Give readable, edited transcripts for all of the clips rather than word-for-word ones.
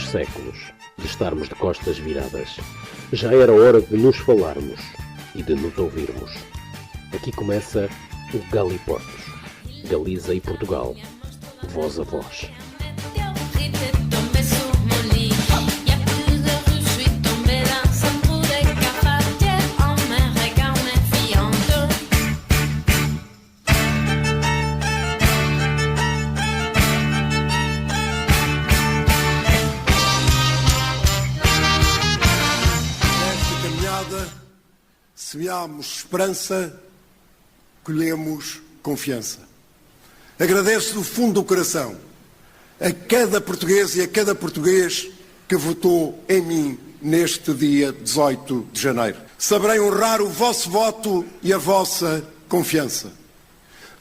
séculos, de estarmos de costas viradas. Já era hora de nos falarmos e de nos ouvirmos. Aqui começa o Galiportos, Galiza e Portugal, voz a voz. Semeamos esperança, colhemos confiança. Agradeço do fundo do coração a cada português e a cada português que votou em mim neste dia 18 de janeiro. Saberei honrar o vosso voto e a vossa confiança.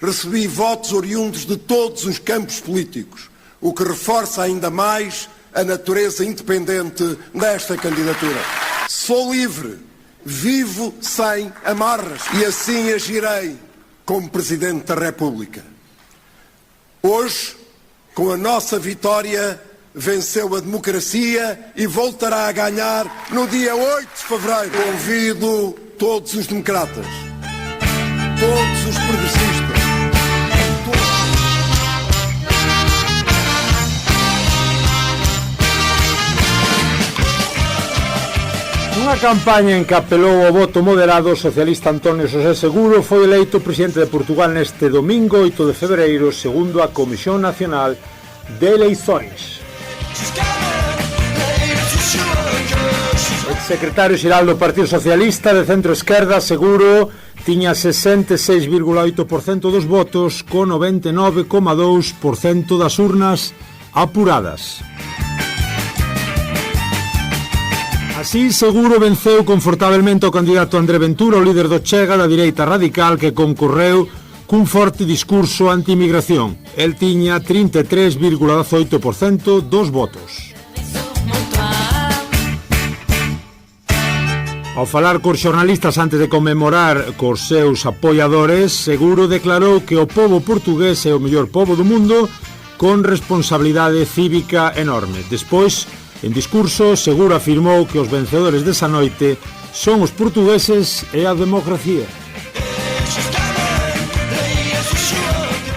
Recebi votos oriundos de todos os campos políticos, o que reforça ainda mais a natureza independente desta candidatura. Sou livre. Vivo sem amarras e assim agirei como Presidente da República. Hoje, com a nossa vitória, venceu a democracia e voltará a ganhar no dia 8 de fevereiro. Convido todos os democratas, todos os progressistas, Unha campaña en que apelou ao voto moderado, o socialista Antonio José Seguro foi eleito presidente de Portugal neste domingo 8 de febreiro, segundo a Comisión Nacional de Eleições. O secretario xeral do Partido Socialista de centro-esquerda, Seguro, tiña 66,8% dos votos, con 99,2% das urnas apuradas. Así, Seguro venceu confortablemente o candidato André Ventura, o líder do Chega da direita radical, que concorreu cun forte discurso anti-inmigración. El tiña 33,18% dos votos. Ao falar cos xornalistas antes de conmemorar cos seus apoiadores, Seguro declarou que o pobo portugués é o mellor pobo do mundo, con responsabilidade cívica enorme. Despois, en discurso, Seguro afirmou que os vencedores desa noite son os portugueses e a democracia.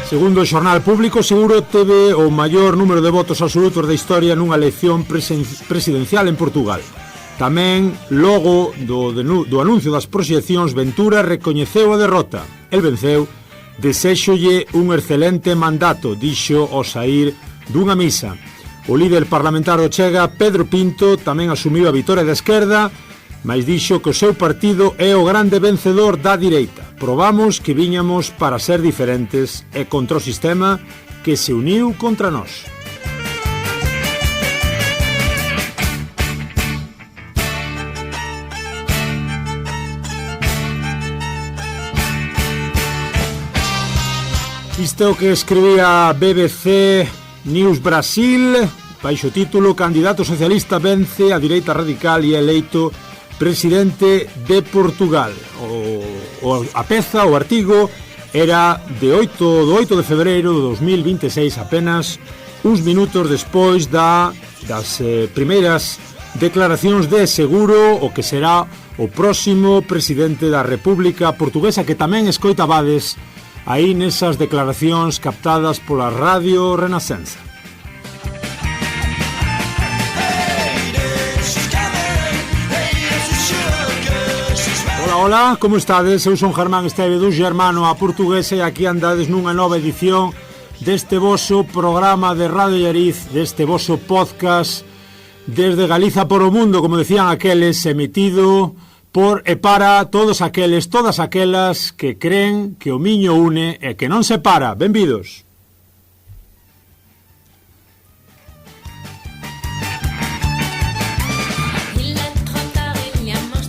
Segundo o Xornal Público, Seguro teve o maior número de votos absolutos da historia nunha elección presidencial en Portugal. Tamén, logo do anuncio das proxeccións, Ventura recoñeceu a derrota. El venceu, deséxolle un excelente mandato, dixo ao saír dunha misa. O líder parlamentario Chega, Pedro Pinto, tamén asumiu a vitoria da esquerda, mas dixo que o seu partido é o grande vencedor da direita. Probamos que viñamos para ser diferentes e contra o sistema que se uniu contra nós. Isto é o que escribía BBC News Brasil, baixo título: Candidato socialista vence a direita radical e é eleito presidente de Portugal. A peza, o artigo, era do 8 de febreiro de 2026, apenas uns minutos despois das primeiras declaracións de Seguro, o que será o próximo presidente da República Portuguesa, que tamén escoitabades aí nesas declaracións captadas pola Radio Renascença. Hola, como estades? Eu son Germán Esteve do Germano a Portuguesa e aquí andades nunha nova edición deste voso programa de Radio Llariz, deste voso podcast desde Galiza por o mundo, como decían aqueles, emitido por e para todas aquelas que creen que o miño une e que non separa. Benvidos.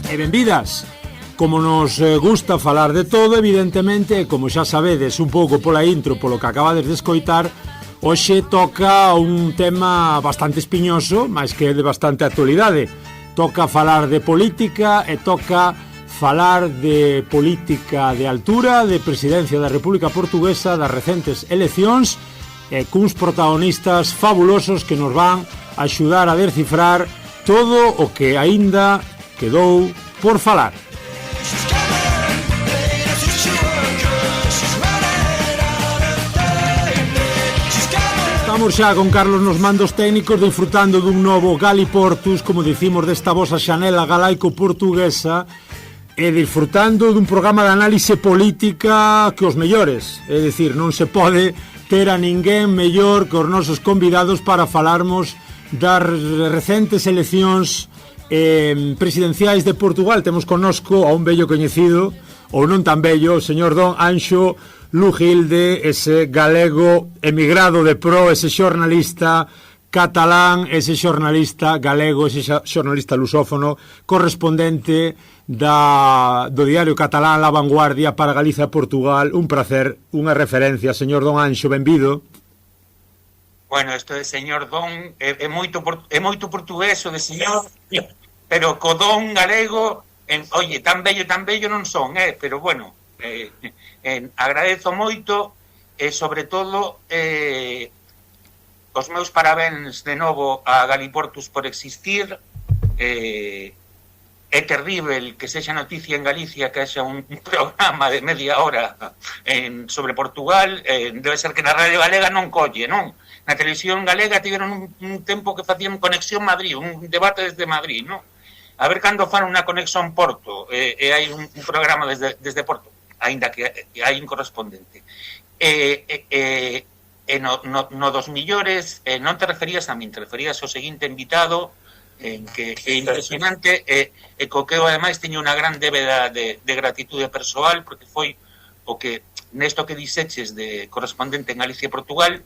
E benvidas. Como nos gusta falar de todo, evidentemente, como xa sabedes un pouco pola intro, polo que acabades de escoitar, hoxe toca un tema bastante espiñoso, mas que é de bastante actualidade. Toca falar de política e toca falar de política de altura, de presidencia da República Portuguesa, das recentes eleccións, e cuns protagonistas fabulosos que nos van axudar a descifrar todo o que aínda quedou por falar. Estamos xa con Carlos nos mandos técnicos, disfrutando dun novo Galiportus, como dicimos, desta vosa xanela galaico-portuguesa, e disfrutando dun programa de análise política que os mellores. É dicir, non se pode ter a ninguén mellor que os nosos convidados para falarmos das recentes eleccións presidenciais de Portugal. Temos connosco a un vello coñecido, ou non tan vello, o señor Don Anxo Lugilde, ese galego emigrado de pro, ese xornalista catalán, ese xornalista galego, ese xornalista lusófono, correspondente do diario catalán La Vanguardia para Galiza e Portugal. Un placer, unha referencia, señor Don Anxo, benvido. Bueno, isto de señor Don é moito portugués o de señor, pero co Don galego, oye, tan bello non son, pero bueno, agradezo moito e sobre todo os meus parabéns de novo a Galiportus por existir. É terrible que sexa noticia en Galicia que haxa un programa de media hora sobre Portugal. Debe ser que na Radio Galega non colle, non? Na televisión galega tiveron un tempo que facían Conexión Madrid, un debate desde Madrid, non? A ver cando fan unha conexión Porto, e hai un programa desde Porto, aínda que hai un correspondente. No dos millores, non te referías a min, te referías ao seguinte invitado, que é impresionante, e co que eu ademais teño unha gran débeda de gratitude persoal, porque foi o que, nesto que dixeches de correspondente en Galicia e Portugal,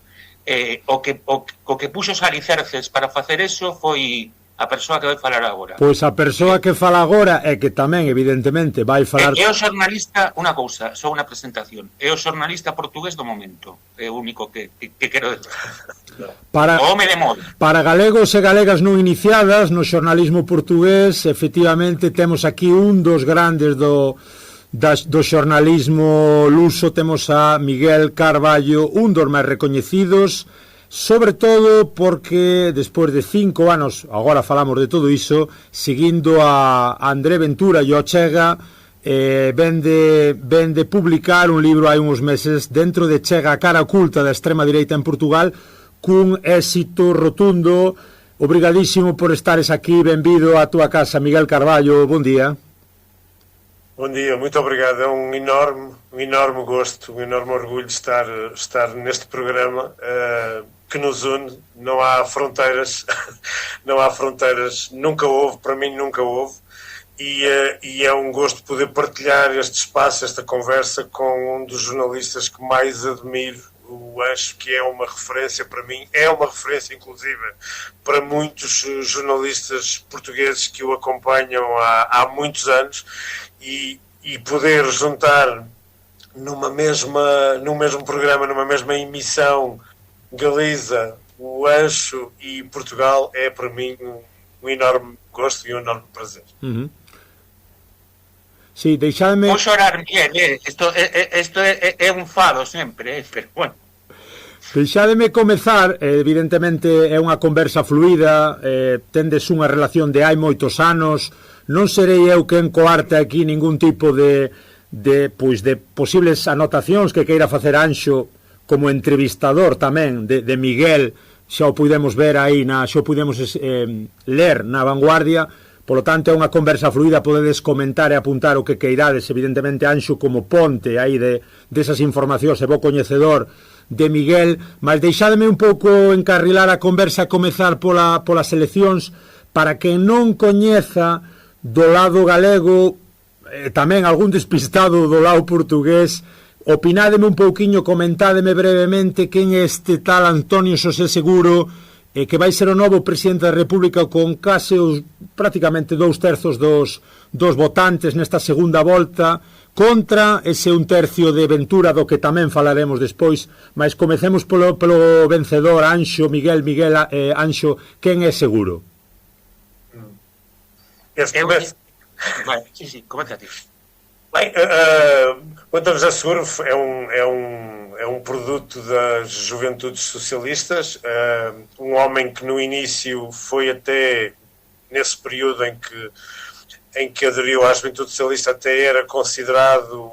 o que puxo os alicerces para facer eso foi a persoa que vai falar agora. Pois a persoa que fala agora é que tamén, evidentemente, vai falar... É o xornalista, unha cousa, só unha presentación, é o xornalista portugués do momento, é o único que quero decir. O home de moda. Para galegos e galegas non iniciadas no xornalismo portugués, efectivamente, temos aquí un dos grandes do xornalismo luso. Temos a Miguel Carballo, un dos máis recoñecidos, sobre todo porque despois de 5 anos, agora falamos de todo iso, seguindo a André Ventura e o Chega, ven de publicar un libro hai uns meses dentro de Chega, a cara oculta da extrema direita en Portugal, cun éxito rotundo. Obrigadísimo por estares aquí, benvido á túa casa, Miguel Carballo, bon día. Bom dia, muito obrigado. É um enorme gosto, um enorme orgulho estar neste programa que nos une. Não há fronteiras, não há fronteiras, nunca houve, para mim nunca houve, e é um gosto poder partilhar este espaço, esta conversa com um dos jornalistas que mais admiro. Eu acho que é uma referência para mim, é uma referência inclusive para muitos jornalistas portugueses que o acompanham há muitos anos, e poder juntar num mesmo programa, numa mesma emissão, Galiza, o Anxo e Portugal, é para mim um enorme gosto e um enorme prazer. Uhum. Sí, deixadme... Vou chorar, Miguel, isto é un fado sempre, pero bueno. Deixademe comezar, evidentemente é unha conversa fluida, tendes unha relación de hai moitos anos, non serei eu quen coarte aquí ningún tipo de posibles anotacións que queira facer Anxo como entrevistador tamén de Miguel, xa o pudemos ver aí, xa o pudemos ler na Vanguardia. Polo tanto, é unha conversa fluida, podedes comentar e apuntar o que queirades, evidentemente Anxo como ponte aí desas informacións e bo coñecedor de Miguel, mas deixádeme un pouco encarrilar a conversa, comezar polas eleccións, para que non coñeza do lado galego, tamén algún despistado do lado portugués. Opinádeme un pouquiño, comentádeme brevemente quen é este tal Antonio Xosé Seguro, que vai ser o novo presidente da República con case prácticamente 2/3 dos votantes nesta segunda volta, contra ese 1/3 de Ventura, do que tamén falaremos despois. Mas comecemos polo vencedor, Anxo, Miguel, Anxo, quen é Seguro? Sí, comenta ti. Bem, o António José Seguro é um produto das juventudes socialistas, um homem que no início foi até, nesse período em que aderiu à juventude socialista, até era considerado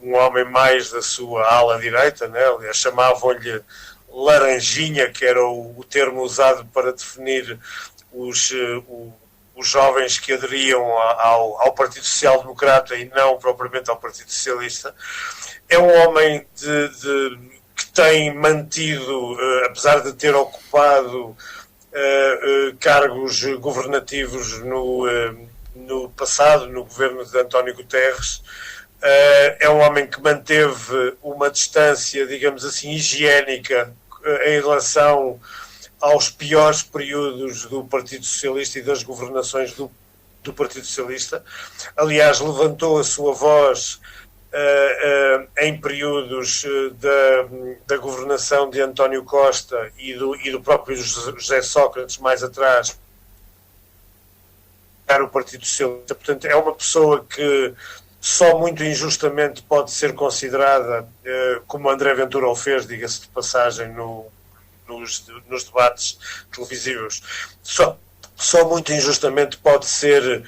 um homem mais da sua ala direita, né? Aliás, chamavam-lhe laranjinha, que era o termo usado para definir os jovens que aderiam ao Partido Social Democrata e não propriamente ao Partido Socialista. É um homem que tem mantido, apesar de ter ocupado cargos governativos no passado, no governo de António Guterres, é um homem que manteve uma distância, digamos assim, higiênica em relação aos piores períodos do Partido Socialista e das governações do Partido Socialista. Aliás, levantou a sua voz em períodos da governação de António Costa e do próprio José Sócrates mais atrás para o Partido Socialista. Portanto, é uma pessoa que só muito injustamente pode ser considerada, como André Ventura o fez, diga-se de passagem, nos debates televisivos, só muito injustamente pode ser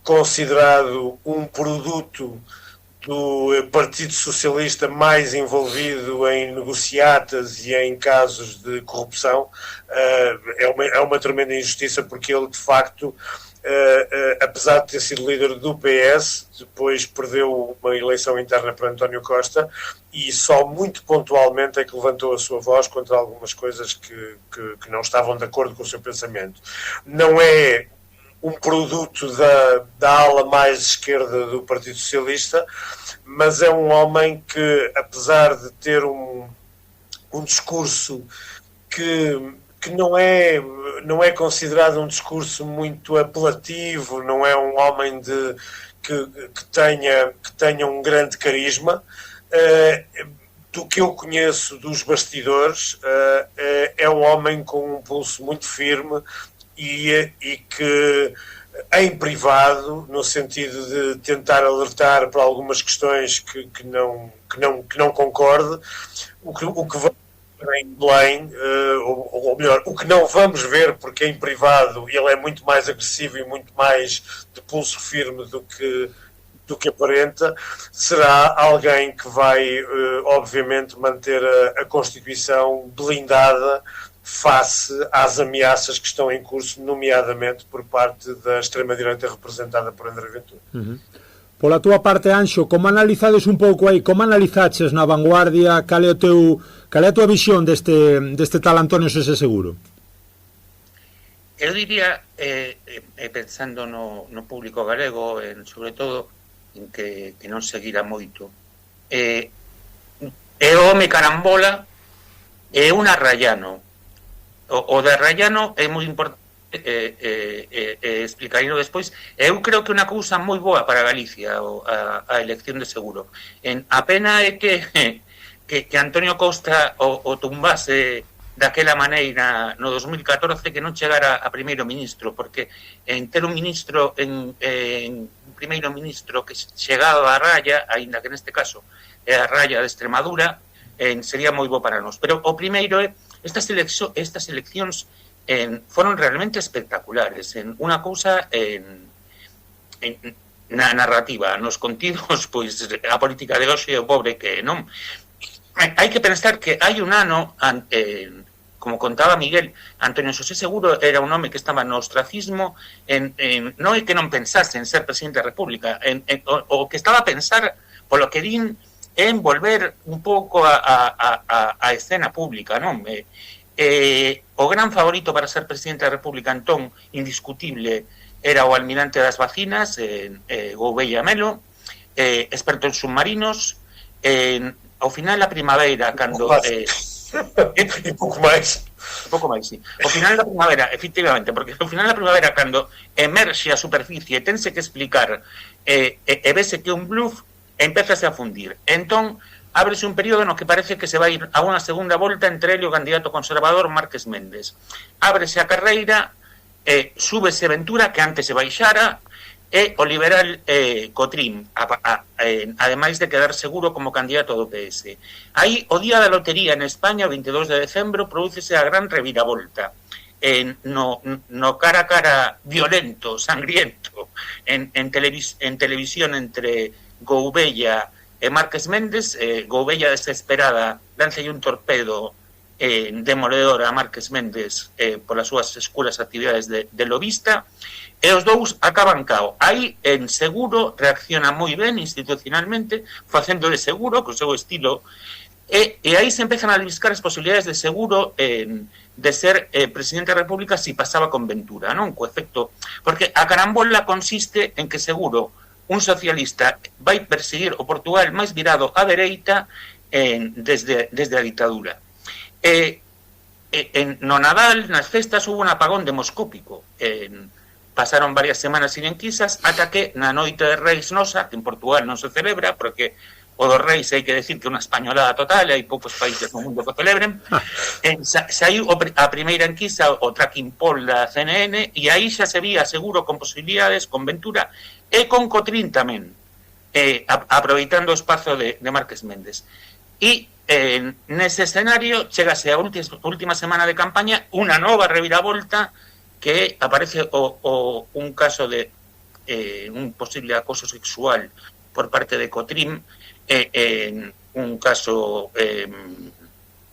considerado um produto do Partido Socialista mais envolvido em negociatas e em casos de corrupção. É uma tremenda injustiça, porque ele, de facto, apesar de ter sido líder do PS, depois perdeu uma eleição interna para António Costa e só muito pontualmente é que levantou a sua voz contra algumas coisas que não estavam de acordo com o seu pensamento. Não é um produto da ala mais esquerda do Partido Socialista, mas é um homem que, apesar de ter um discurso que não é considerado um discurso muito apelativo, não é um homem que tenha um grande carisma. Do que eu conheço dos bastidores, é um homem com um pulso muito firme e que, em privado, no sentido de tentar alertar para algumas questões que não concorde, o que vai em Belém, ou melhor, o que não vamos ver, porque em privado ele é muito mais agressivo e muito mais de pulso firme do que aparenta, será alguém que vai, obviamente, manter a Constituição blindada face às ameaças que estão em curso, nomeadamente por parte da extrema-direita representada por André Ventura. Uhum. Pola túa parte, Anxo, como analizades un pouco aí, como analizaches na Vanguardia, cal é a túa visión deste tal Antonio José Seguro? Eu diría, pensando no público galego, sobre todo, en que non seguirá moito, é o home carambola, é un arrayano. O de arrayano é moi importante, explicarino despois. Eu creo que é unha cousa moi boa para Galicia a elección de Seguro. A pena é que Antonio Costa o tumbase daquela maneira no 2014, que non chegara a primeiro ministro, porque en ter un ministro en primeiro ministro que chegaba a raya, aínda que neste caso é a raya de Extremadura, sería moi bo para nós. Pero o primeiro é estas eleccións foron realmente espectaculares. Unha cousa na narrativa, nos contidos, pois a política de hoxe é o pobre que non. Hai que pensar que hai un ano, como contaba Miguel, Antonio José Seguro era un home que estaba no ostracismo, non é que non pensase en ser presidente da República, o que estaba a pensar, polo que din, en volver un pouco a escena pública, non? O gran favorito para ser presidente da República, entón, indiscutible, era o almirante das vacinas, Gouveia Melo, experto en submarinos. Ao final da primavera, cando... E pouco máis. Pouco máis, sí. Ao final da primavera, efectivamente, porque ao final da primavera, cando emerxe a superficie, tense que explicar, e vese que un bluff, empezase a fundir. Entón, ábrese un período no que parece que se vai ir a unha segunda volta entre ele e o candidato conservador Márquez Méndez. Ábrese a carreira, súbese Ventura, que antes se baixara, e o liberal Cotrín ademais de quedar seguro como candidato do PS. Aí, o día da lotería en España, o 22 de decembro, prodúcese a gran reviravolta. No cara a cara violento, sangriento, en televisión entre Goubella e Márquez Méndez. Goubella desesperada lanzalle un torpedo demoledor a Márquez Méndez polas súas escuras actividades de lobista, e os dous acaban cao. Aí, en Seguro, reacciona moi ben institucionalmente, facendo de Seguro, co seu estilo, e aí se empezan a buscar as posibilidades de Seguro de ser presidente da República si pasaba con Ventura, non? Co efecto, porque a carambola consiste en que Seguro, un socialista, vai perseguir o Portugal máis virado á dereita desde a ditadura. No Nadal, nas festas, hubo un apagón demoscópico. Pasaron varias semanas sin enquisas, ata que na noite de Reis nosa, que en Portugal non se celebra, porque o dos Reis hai que decir que é unha españolada total, hai poucos países no mundo que celebren, saiu a primeira enquisa, o tracking poll da CNN, e aí xa se vía Seguro con posibilidades, con Ventura, e con Cotrín tamén, aproveitando o espazo de Márquez Méndez. E nese escenario chegase a última semana de campaña unha nova reviravolta, que aparece un caso de un posible acoso sexual por parte de Cotrín, un caso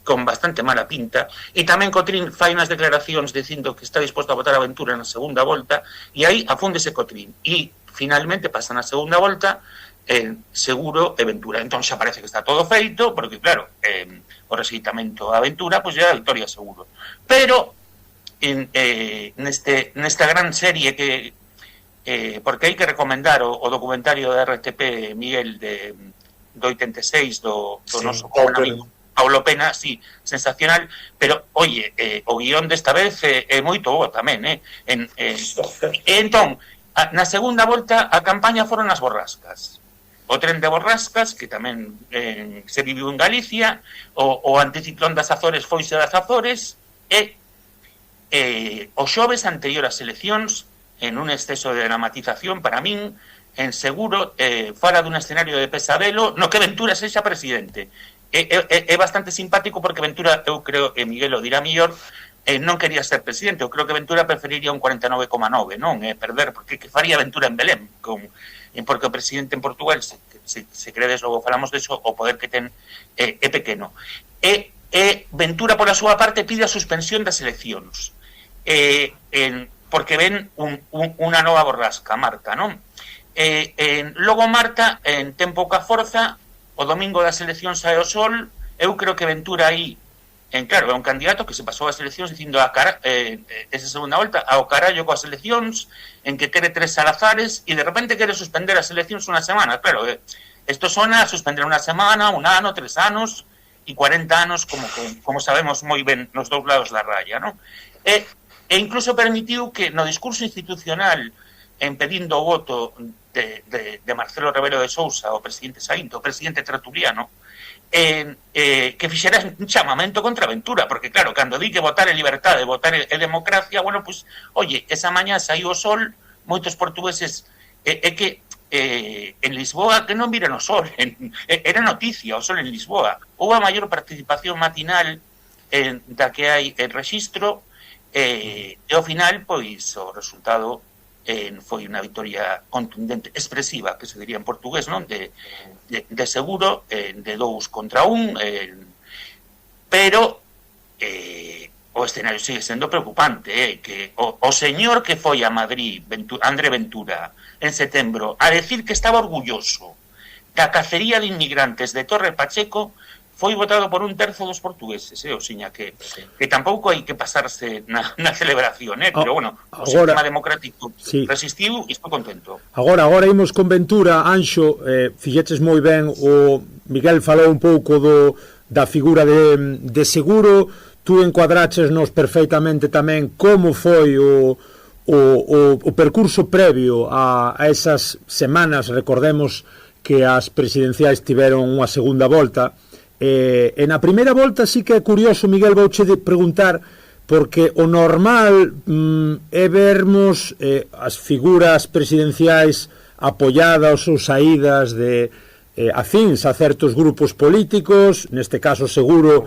con bastante mala pinta, e tamén Cotrín fai unhas declaracións dicindo que está disposto a votar a Ventura na segunda volta, e aí afúndese Cotrín, e finalmente pasa na segunda volta Seguro e Ventura. Entón xa parece que está todo feito, porque claro, o rexeitamento a Ventura, pois é a victoria Seguro. Pero nesta gran serie que porque hai que recomendar o documentario da RTP, Miguel, do 86 do noso amigo Paulo Pena, sí, sensacional, pero oye, o guión desta vez é moito bo tamén, entón, na segunda volta a campaña foron as borrascas. O tren de borrascas, que tamén se viviu en Galicia, o anticiclón das Azores foise das Azores, e o xoves anterior ás eleccións, en un exceso de dramatización para min, en Seguro, fora dun escenario de pesadelo, no que Ventura sexa presidente. É bastante simpático porque Ventura, eu creo, e Miguel o dirá mellor, non quería ser presidente. Eu creo que Ventura preferiría un 49,9, non? Perder, porque que faría Ventura en Belén? Porque o presidente en Portugal, se credes, logo falamos deso, o poder que ten é pequeno. Ventura, pola súa parte, pide a suspensión das eleccións. Porque ven unha nova borrasca, Marta, non? Logo Marta, ten pouca forza, o domingo das eleccións sae o sol, eu creo que Ventura aí, claro, é un candidato que se pasou as eleccións dicindo esa segunda volta, ao carallo coas eleccións, en que quere 3 Salazares, e de repente quere suspender as eleccións unha semana. Claro, isto sona a suspender unha semana, un ano, 3 anos, e 40 anos, como sabemos moi ben nos dous lados da raya, non? E incluso permitiu que no discurso institucional, pedindo o voto de Marcelo Rebelo de Sousa, o presidente Saínto, o presidente tertuliano, que fixera un chamamento contra Ventura, porque claro, cando di que votar é liberdade, votar é democracia, bueno, pois, oye, esa mañá saiu o sol, moitos portugueses, que en Lisboa, que non viran o sol, era noticia o sol en Lisboa, houve a maior participación matinal da que hai en registro, e ao final, pois, o resultado foi unha victoria contundente, expresiva, que se diría en portugués, non? De Seguro, de 2-1, pero o escenario sigue sendo preocupante, que o señor que foi a Madrid, André Ventura, en setembro, a decir que estaba orgulloso da cacería de inmigrantes de Torre Pacheco, foi votado por 1/3 dos portugueses, o seña que tampouco hai que pasarse na celebración, pero bueno, o sistema democrático resistiu e estou contento. Agora imos con Ventura, Anxo, fixeches moi ben, o Miguel falou un pouco da figura de Seguro, tú encuadrachesnos perfeitamente tamén como foi o percurso previo a esas semanas. Recordemos que as presidenciais tiveron unha segunda volta. Na primeira volta sí que é curioso, Miguel, vouche preguntar, porque o normal é vermos as figuras presidenciais apoiadas ou saídas de afíns a certos grupos políticos. Neste caso Seguro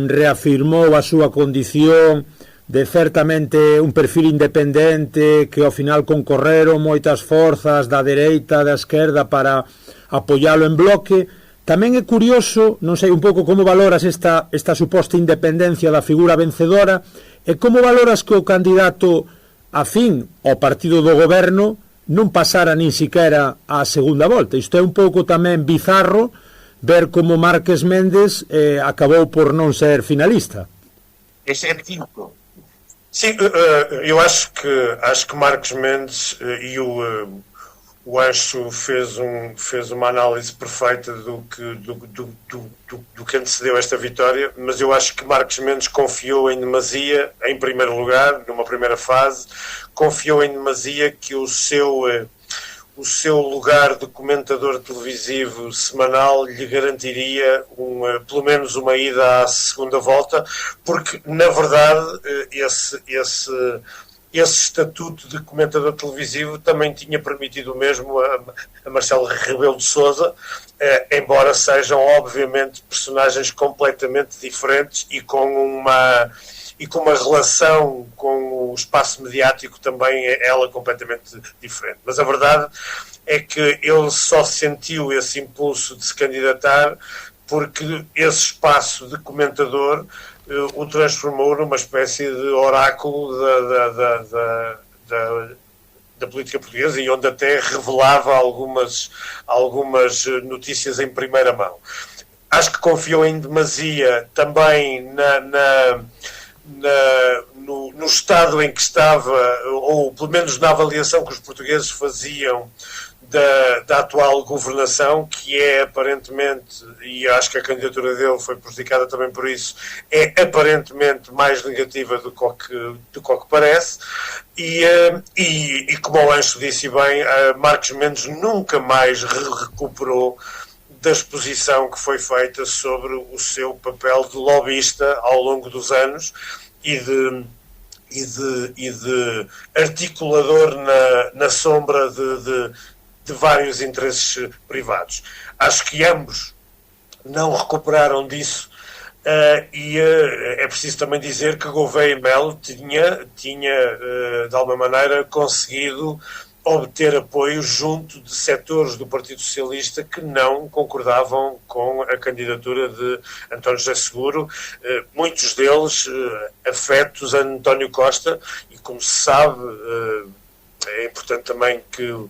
reafirmou a súa condición de certamente un perfil independente, que ao final concorreron moitas forzas da dereita, da esquerda para apoialo en bloque. Tamén é curioso, non sei un pouco como valoras esta suposta independencia da figura vencedora, e como valoras que o candidato afín ao partido do goberno non pasara nin siquera á segunda volta. Isto é un pouco tamén bizarro ver como Marques Méndez acabou por non ser finalista. É ser cinco. Sim, eu acho que Marques Mendes e o Ancho fez uma análise perfeita do que antecedeu esta vitória, mas eu acho que Marques Mendes confiou em demasia, em primeiro lugar, numa primeira fase, confiou em demasia que o seu lugar de comentador televisivo semanal lhe garantiria pelo menos uma ida à segunda volta, porque, na verdade, esse estatuto de comentador televisivo também tinha permitido o mesmo a Marcelo Rebelo de Sousa, embora sejam, obviamente, personagens completamente diferentes e com uma relação com o espaço mediático também ela completamente diferente. Mas a verdade é que ele só sentiu esse impulso de se candidatar porque esse espaço de comentador o transformou numa espécie de oráculo da política portuguesa, e onde até revelava algumas notícias em primeira mão. Acho que confiou em demasia também no estado em que estava, ou pelo menos na avaliação que os portugueses faziam da atual governação, que é aparentemente, e acho que a candidatura dele foi prejudicada também por isso, é aparentemente mais negativa do que parece, e como o Ancho disse bem, Marques Mendes nunca mais recuperou da exposição que foi feita sobre o seu papel de lobista ao longo dos anos e de articulador na sombra de vários interesses privados. Acho que ambos não recuperaram disso, e é preciso também dizer que Gouveia e Melo tinha de alguma maneira conseguido obter apoio junto de setores do Partido Socialista que não concordavam com a candidatura de António José Seguro, muitos deles afetos a António Costa, e como se sabe, é importante também que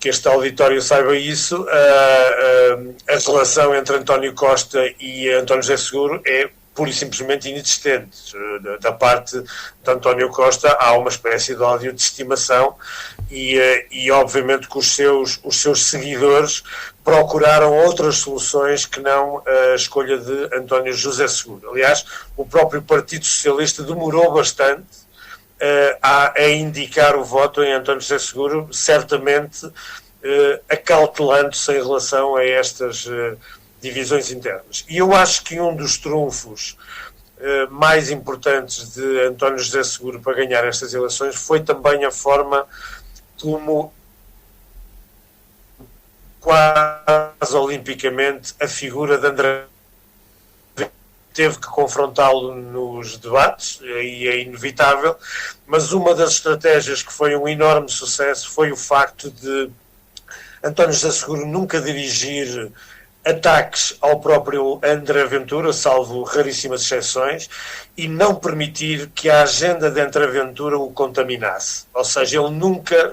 este auditório saiba isso, a relação entre António Costa e António José Seguro é pura e simplesmente inexistente. Da parte de António Costa há uma espécie de ódio de estimação, e obviamente que os seus seguidores procuraram outras soluções que não a escolha de António José Seguro. Aliás, o próprio Partido Socialista demorou bastante a indicar o voto em António José Seguro, certamente acautelando-se em relação a estas divisões internas. E eu acho que um dos trunfos mais importantes de António José Seguro para ganhar estas eleições foi também a forma como, quase olimpicamente, a figura de André teve que confrontá-lo nos debates, e é inevitável, mas uma das estratégias que foi um enorme sucesso foi o facto de António José Seguro nunca dirigir ataques ao próprio André Ventura, salvo raríssimas exceções, e não permitir que a agenda de André Ventura o contaminasse. Ou seja, ele nunca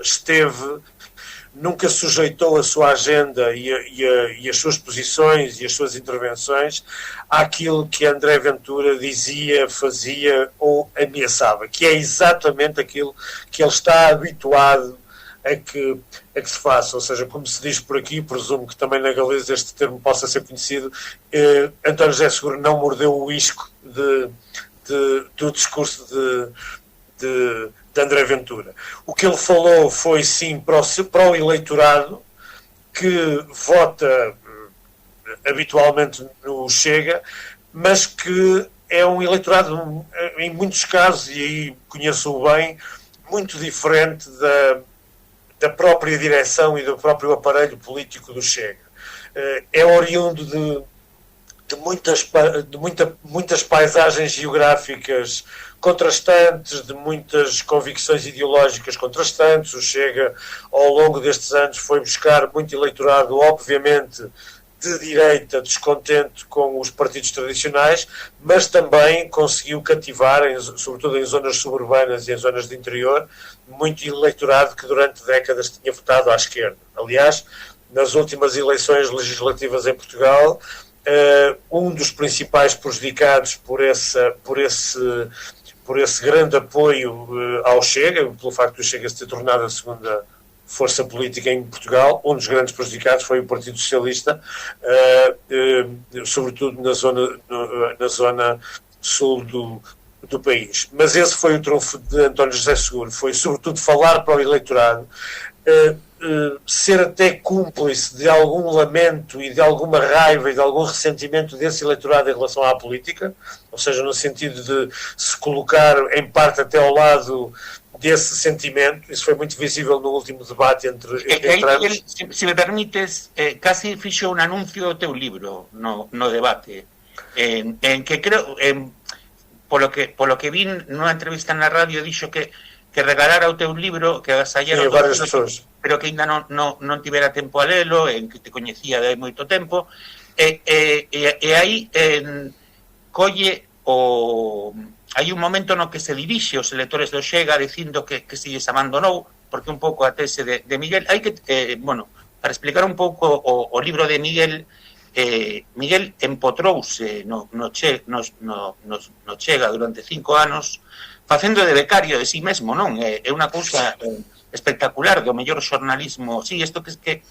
sujeitou a sua agenda e as suas posições e as suas intervenções àquilo que André Ventura dizia, fazia ou ameaçava, que é exatamente aquilo que ele está habituado a que se faça. Ou seja, como se diz por aqui, presumo que também na Galiza este termo possa ser conhecido, António José Seguro não mordeu o isco do discurso de André Ventura. O que ele falou foi sim para o eleitorado que vota habitualmente no Chega, mas que é um eleitorado, em muitos casos, e aí conheço-o bem, muito diferente da da própria direção e do próprio aparelho político do Chega. É oriundo de muitas paisagens geográficas contrastantes, de muitas convicções ideológicas contrastantes. O Chega, ao longo destes anos, foi buscar muito eleitorado, obviamente, de direita, descontente com os partidos tradicionais, mas também conseguiu cativar, sobretudo em zonas suburbanas e em zonas de interior, muito eleitorado que durante décadas tinha votado à esquerda. Aliás, nas últimas eleições legislativas em Portugal, um dos principais prejudicados por esse grande apoio ao Chega, pelo facto do Chega se ter tornado a segunda força política em Portugal, um dos grandes prejudicados foi o Partido Socialista, sobretudo na zona sul do país. Mas esse foi o trunfo de António José Seguro, foi sobretudo falar para o eleitorado, ser até cúmplice de algum lamento e de alguma raiva e de algum ressentimento desse eleitorado em relação à política, ou seja, no sentido de se colocar em parte até ao lado desse sentimento. Isso foi muito visível no último debate entre ambos. Se me permites, casi fixo un anuncio do teu libro no debate, en que creo, polo que vi nunha entrevista na radio, dixo que regalara o teu libro, que agasallera varias persoas, pero que ainda non tivera tempo a lelo, en que te coñecía de hai moito tempo, e aí colle hai un momento no que se dirixe os electores do Chega dicindo que se lles abandonou, porque un pouco a tese de Miguel, hai que, para explicar un pouco o libro de Miguel, Miguel empotrouse no Chega durante 5 anos, facendo de becario de si mesmo, non? É unha cousa espectacular do mellor xornalismo, sí, isto que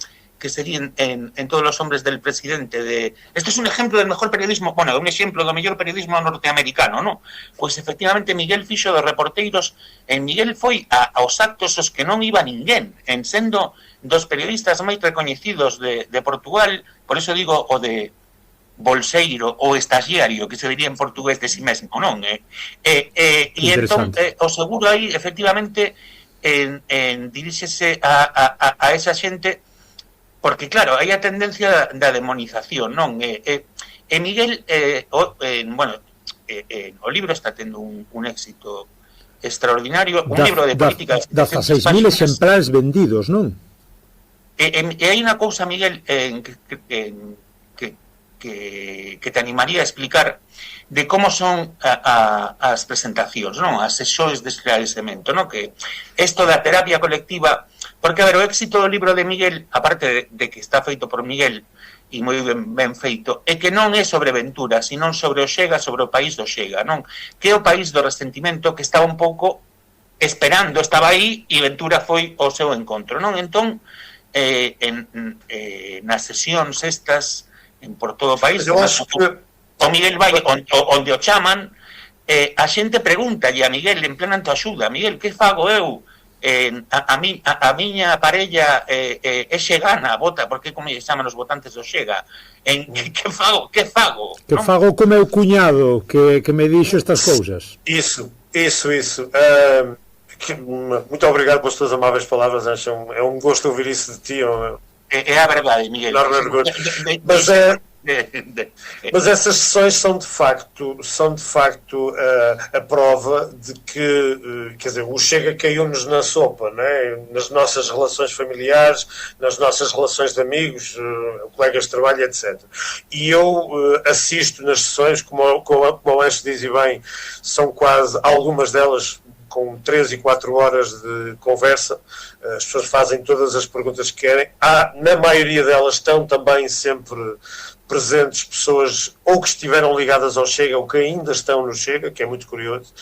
sería en todos los hombres del presidente, esto es un ejemplo del mejor periodismo, bueno, un exemplo do mellor periodismo norteamericano, ¿no? Pois efectivamente Miguel fixo dos reporteiros, Miguel foi aos actos os que non iba ninguén, en sendo dos periodistas máis recoñecidos de Portugal, por eso digo o de bolseiro ou estagiario, que se diría en portugués de si mesmo, non? E entón, o Seguro aí, efectivamente, diríxese a esa xente, porque, claro, hai a tendencia da demonización, non? Miguel, o libro está tendo un éxito extraordinario, un libro de política... 16.000 exemplares vendidos, non? E hai unha cousa, Miguel, que te animaría a explicar de como son as presentacións, non? As sesións de esclarecemento, non? Que isto da terapia colectiva, porque, a ver, o éxito do libro de Miguel, aparte de que está feito por Miguel, e moi ben feito, é que non é sobre Ventura, sino sobre o Chega, sobre o país do Chega, non? Que é o país do resentimento que estaba un pouco esperando, estaba aí, e Ventura foi ao seu encontro, non? Entón, nas sesións estas, por todo o país, o Miguel vai onde o chaman, a xente pregunta a Miguel en plena autoaxuda: Miguel, que fago eu? A miña parella é xegana, vota, porque como lle chaman os votantes do Chega? Que fago? Que fago co meu cuñado que me dixo estas cousas? Isso. Muito obrigado pelas tuas amáveis palavras, Anxa. É um gosto ouvir isso de ti. É a verdade, Miguel. Mas essas sessões são de facto a prova de que, quer dizer, o Chega caiu-nos na sopa, não é? Nas nossas relações familiares, nas nossas relações de amigos, colegas de trabalho, etc. E eu assisto nas sessões, como o Ancho diz e bem, são quase, algumas delas com 3 e 4 horas de conversa, as pessoas fazem todas as perguntas que querem. Na maioria delas estão também sempre presentes pessoas ou que estiveram ligadas ao Chega ou que ainda estão no Chega, que é muito curioso.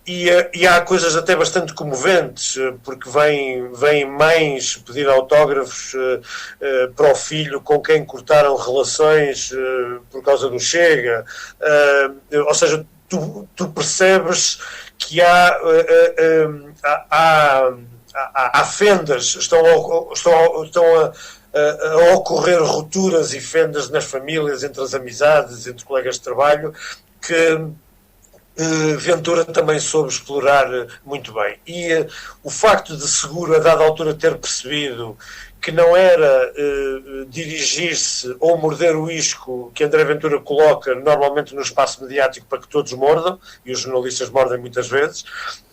E há coisas até bastante comoventes, porque vêm mães pedir autógrafos para o filho com quem cortaram relações por causa do Chega. Ou seja, tu percebes que há fendas, estão a ocorrer rupturas e fendas nas famílias, entre as amizades, entre colegas de trabalho, Ventura também soube explorar muito bem. E o facto de Seguro, a dada altura, ter percebido que não era dirigir-se ou morder o isco que André Ventura coloca normalmente no espaço mediático para que todos mordam, e os jornalistas mordem muitas vezes,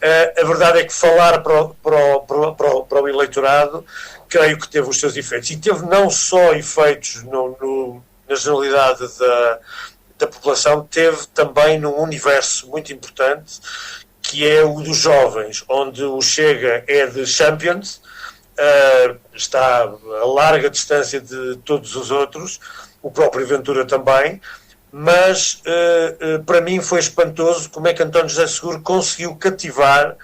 a verdade é que falar para o eleitorado, creio que teve os seus efeitos. E teve não só efeitos na generalidade da população, teve também num universo muito importante, que é o dos jovens, onde o Chega é de Champions, está a larga distância de todos os outros, o próprio Ventura também, mas para mim foi espantoso como é que António José Seguro conseguiu cativar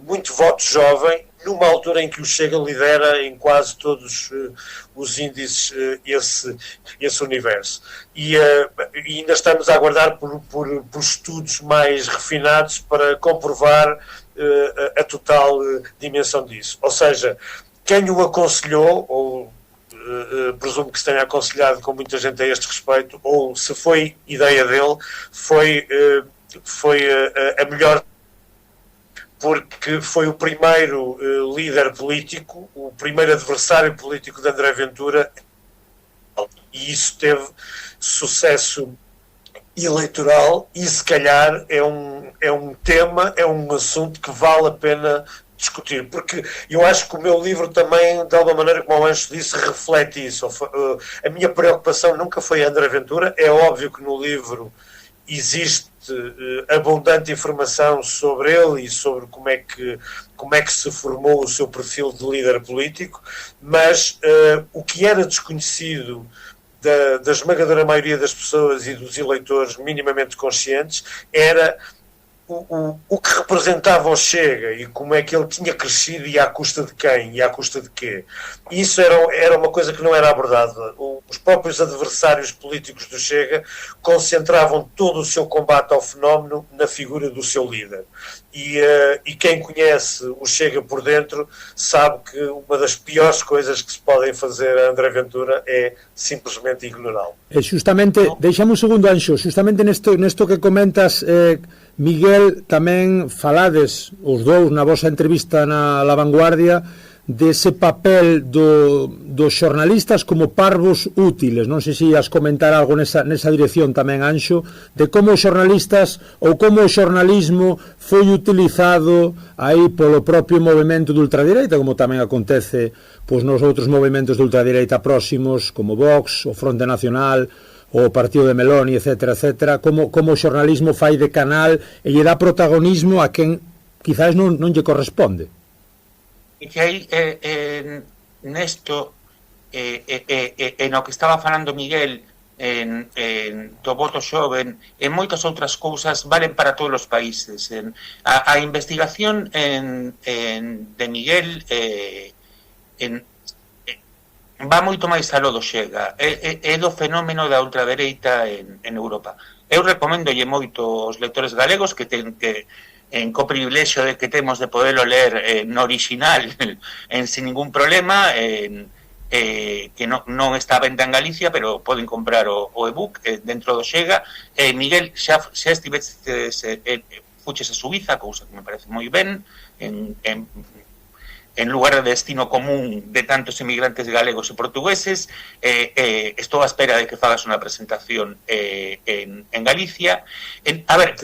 muito voto jovem, numa altura em que o Chega lidera em quase todos os índices esse universo. E ainda estamos a aguardar por estudos mais refinados para comprovar a total dimensão disso. Ou seja, quem o aconselhou, ou presumo que se tenha aconselhado com muita gente a este respeito, ou se foi ideia dele, foi a melhor, porque foi o primeiro líder político, o primeiro adversário político de André Ventura, e isso teve sucesso eleitoral, e se calhar é um tema, é um assunto que vale a pena discutir, porque eu acho que o meu livro também, de alguma maneira, como o Ancho disse, reflete isso. A minha preocupação nunca foi André Ventura. É óbvio que no livro existe abundante informação sobre ele e sobre como é que se formou o seu perfil de líder político, mas o que era desconhecido da esmagadora maioria das pessoas e dos eleitores minimamente conscientes era o que representava o Chega e como é que ele tinha crescido e à custa de quem e à custa de quê. Isso era uma coisa que não era abordada. Os próprios adversários políticos do Chega concentravam todo o seu combate ao fenómeno na figura do seu líder. E quem conhece o Chega por dentro sabe que uma das piores coisas que se podem fazer a André Ventura é simplesmente ignorá-lo. Justamente, deixame un segundo, Anxo, justamente nesto que comentas, Miguel, tamén falades os dous na vosa entrevista na La Vanguardia dese papel dos xornalistas como parvos útiles. Non sei se ias comentar algo nesa dirección tamén, Anxo, de como os xornalistas ou como o xornalismo foi utilizado aí polo propio movimento de ultradereita, como tamén acontece nos outros movimentos de ultradereita próximos, como Vox, o Fronte Nacional, o Partido de Meloni, etc., como o xornalismo fai de canal e lle dá protagonismo a quen quizás non lle corresponde. E que aí nesto no que estaba falando Miguel do voto xoven e moitas outras cousas valen para todos os países. A investigación de Miguel va moito máis aló do Chega, é do fenómeno da ultradereita en Europa. Eu recomendolle moito aos lectores galegos que co privilexio de que temos de poderlo ler no original sin ningún problema, que non está a venda en Galicia, pero poden comprar o ebook dentro do Chega. Miguel, xa estiveches fuches a Suiza, cousa que me parece moi ben, en lugar de destino común de tantos emigrantes galegos e portugueses. Estou a espera de que fagas unha presentación en Galicia. A ver,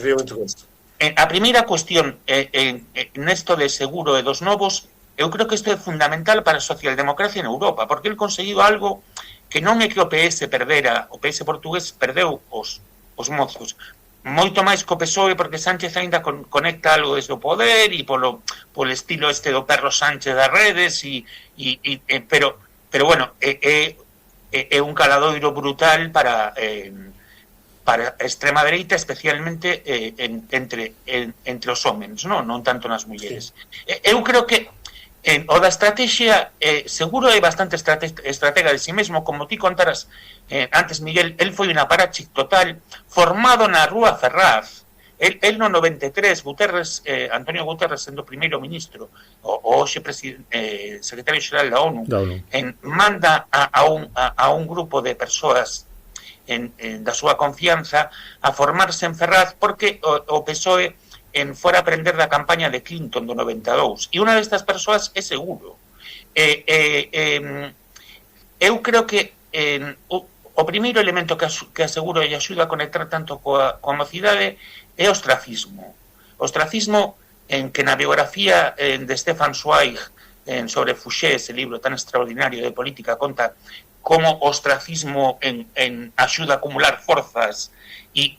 a primeira cuestión nesto de Seguro e dos novos, eu creo que isto é fundamental para a socialdemocracia en Europa, porque ele conseguiu algo que non é que o PS perdera, o PS portugués perdeu os mozos, moito máis co PSOE, porque Sánchez ainda conecta algo desde o poder e polo estilo este do perro Sánchez das redes, pero bueno, é un caladoiro brutal para a extrema dereita, especialmente entre os homens, non tanto nas mulleres. Eu creo que o da estrategia, Seguro é bastante estratega de si mesmo, como ti contaras antes, Miguel. El foi un aparachic total, formado na Rúa Ferraz. El no 93, Antonio Guterres, sendo primeiro ministro, hoxe secretario xeral da ONU, manda a un grupo de persoas da súa confianza a formarse en Ferraz porque o PSOE fora a aprender da campaña de Clinton do 92 e unha destas persoas é Seguro. Eu creo que o primeiro elemento que a Seguro lle axuda a conectar tanto coa mocidade é o ostracismo. O ostracismo en que na biografía de Stefan Zweig sobre Fouché, ese libro tan extraordinario de política, conta como o ostracismo axuda a acumular forzas e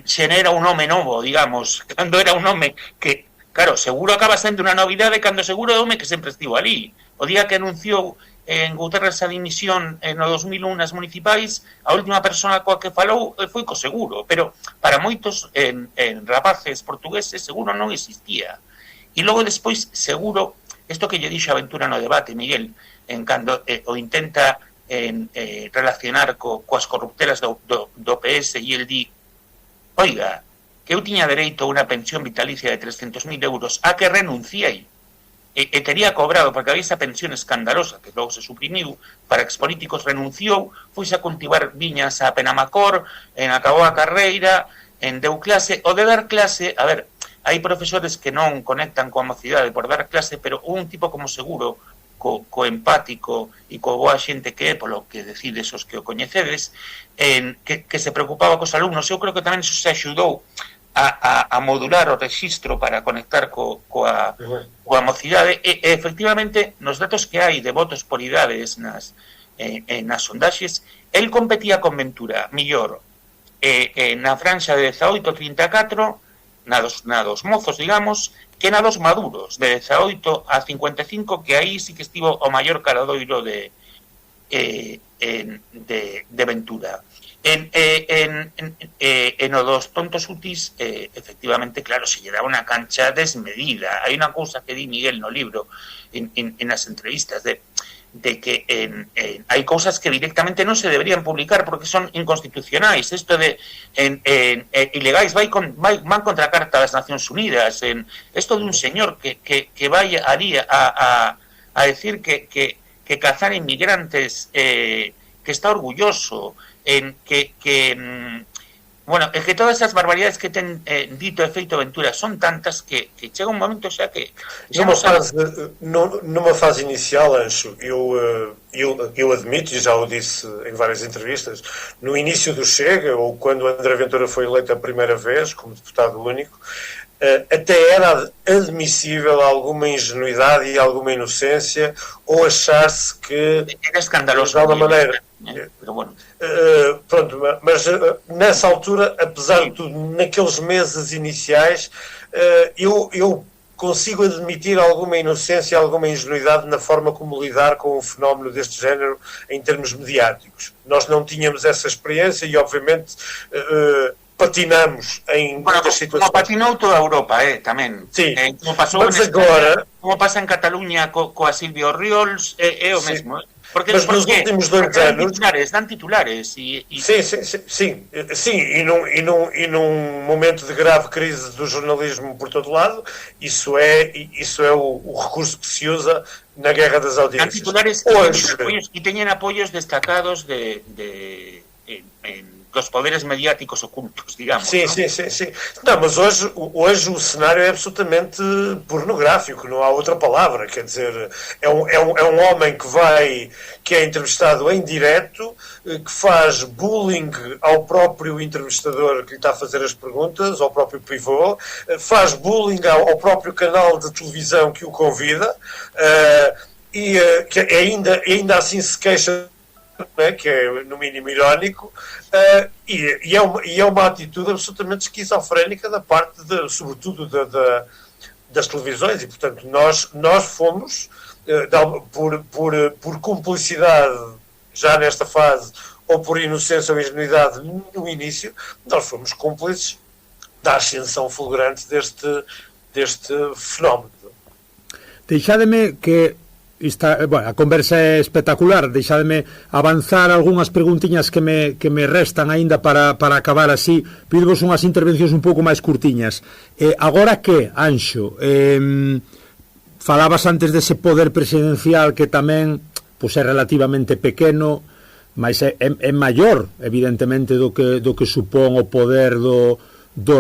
xenera un home novo, digamos, cando era un home que, claro, Seguro acaba sendo unha novidade cando Seguro é home que sempre estivo ali. O día que anunciou en Guterres a dimisión no 2001 nas municipais, a última persona coa que falou foi co Seguro, pero para moitos rapaces portugueses Seguro non existía. E logo despois Seguro, isto que lle dixo a Ventura no debate, Miguel, cando o intenta relacionar coas corruptelas do PS e el di, oiga, que eu tiña dereito a unha pensión vitalicia de 300.000 euros a que renunciei e tería cobrado, porque había esa pensión escandalosa que logo se suprimiu para que os políticos renunciou, fuise a cultivar viñas a Penamacor, acabou a carreira, deu clase, o de dar clase, a ver, hai profesores que non conectan coa mocidade por dar clase, pero un tipo como Seguro, co empático e co boa xente que é, polo que decides os que o coñecedes, que se preocupaba cos alumnos. Eu creo que tamén iso se axudou a modular o rexistro para conectar coa mocidade e efectivamente nos datos que hai de votos por idades nas sondaxes, el competía con Ventura millor na franxa de 18-34 na dos mozos, digamos, que na dos maduros, de 18 a 55, que aí sí que estivo o maior caradoiro de Ventura. En o dos tontos útis, efectivamente, claro, se lle daba unha cancha desmedida. Hai unha cousa que di Miguel no libro, en as entrevistas, de que hai cousas que directamente non se deberían publicar porque son inconstitucionais. Isto de ilegais van contra a Carta das Nacións Unidas. Isto de un señor que vai ali a decir que cazar inmigrantes, que está orgulloso, bueno, é que todas as barbaridades que ten dito e feito Ventura son tantas que chega un momento xa que... Numa fase inicial, Anxo, eu admito, e já o disse em várias entrevistas, no início do Chega, ou quando André Ventura foi eleito a primeira vez como deputado único, até era admissível alguma ingenuidade e alguma inocência, ou achar-se que... Era escandaloso. De alguma maneira... Pero bueno. Pronto, mas nessa altura, apesar de tudo, naqueles meses iniciais, eu consigo admitir alguma inocência, alguma ingenuidade na forma como lidar com um fenómeno deste género em termos mediáticos. Nós não tínhamos essa experiência e, obviamente, patinamos em muitas situações. Como patinou toda a Europa, tamén. Sí. Como pasou mas agora... Como pasa en Cataluña coa Silvia Orriols, é o mesmo. Porque mas nos últimos 2 anos dan titulares sim, e num momento de grave crise do jornalismo por todo lado, isso é o recurso que se usa na guerra das audiências. Dan titulares e teñen apoios destacados dos poderes mediáticos ocultos, digamos. Sim. Não, mas hoje o cenário é absolutamente pornográfico, não há outra palavra, quer dizer, é um homem que é entrevistado em direto, que faz bullying ao próprio entrevistador que lhe está a fazer as perguntas, ao próprio pivô, faz bullying ao próprio canal de televisão que o convida, e que ainda assim se queixa, que é no mínimo irónico, e é uma atitude absolutamente esquizofrénica da parte, sobretudo, das televisões, e portanto nós fomos, por cumplicidade já nesta fase, ou por inocência ou ingenuidade no início, nós fomos cúmplices da ascensão fulgurante deste fenómeno. Deixádeme que a conversa é espectacular, deixádeme avanzar algunhas preguntiñas que me restan aínda para acabar así, pidivos unhas intervencións un pouco máis curtiñas. Agora que, Anxo, falabas antes dese poder presidencial que tamén é relativamente pequeno, mas é maior, evidentemente, do que supón o poder do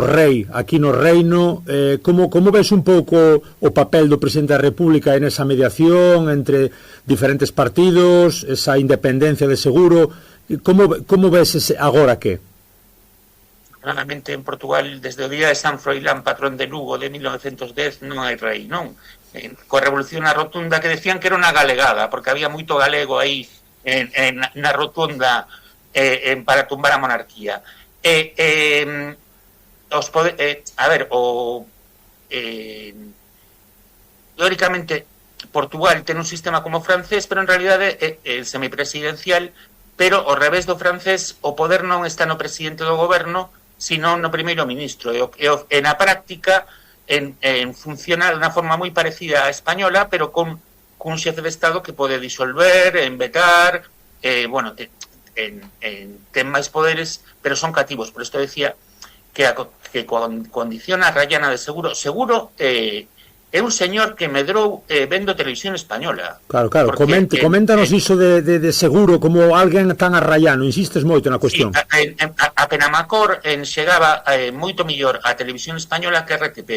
rei aquí no reino. Como ves un pouco o papel do presidente da República en esa mediación entre diferentes partidos, esa independencia de Seguro? Como ves agora que? Claramente en Portugal, desde o día de San Froilán, patrón de Lugo, de 1910, non hai rei, non? Coa Revolución na Rotunda, que decían que era unha galegada, porque había moito galego aí na Rotunda para tumbar a monarquía. Teóricamente Portugal ten un sistema como francés, pero en realidade é semipresidencial, pero ao revés do francés, o poder non está no presidente do goberno, sino no primeiro ministro. E na práctica funciona de unha forma moi parecida á española, pero con un xefe de Estado que pode disolver, vetar, ten máis poderes, pero son cativos. Por isto decía que condiciona a Rayana de Seguro. Seguro é un señor que medrou vendo televisión española. Claro, coméntanos iso de Seguro como alguén tan arraiano, insistes moito na cuestión. Sí, a Penamacor chegaba moito mellor a televisión española que a RTP.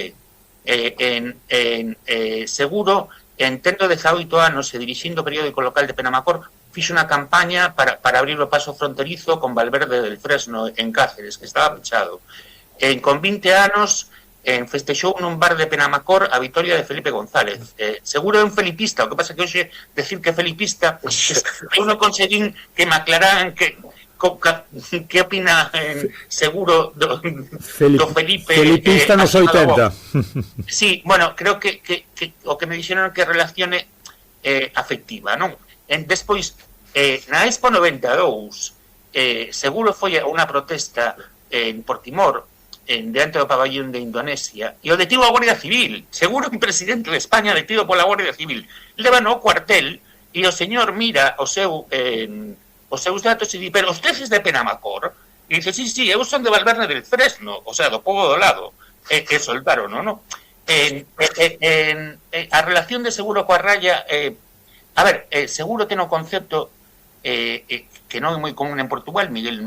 Seguro, en tendo 18 anos e dirixindo o periódico local de Penamacor, fixo unha campaña para abrir o paso fronterizo con Valverde del Fresno en Cáceres, que estaba pechado. Con 20 anos festexou nun bar de Penamacor a vitoria de Felipe González. Seguro é un felipista, o que pasa que hoxe decir que é felipista, eu non conseguín que me aclararan que opina Seguro do Felipe. Felipista nos 80. Sí, bueno, creo que o que me dixeron que relacione afectiva, non? Despois, na Expo 92, Seguro foi a unha protesta en Portimor, diante do pabellón de Indonesia, e o detivo a Guardia Civil. Seguro que un presidente de España detido pola Guardia Civil. Levan ao cuartel e o señor mira os seus datos e di, pero usted é de Penamacor? E dice, sí, eu son de Valverde del Fresno, o sea, do pobo do lado. E soltaron, non? A relación de Seguro coa raya, Seguro ten o concepto que non é moi común en Portugal, Miguel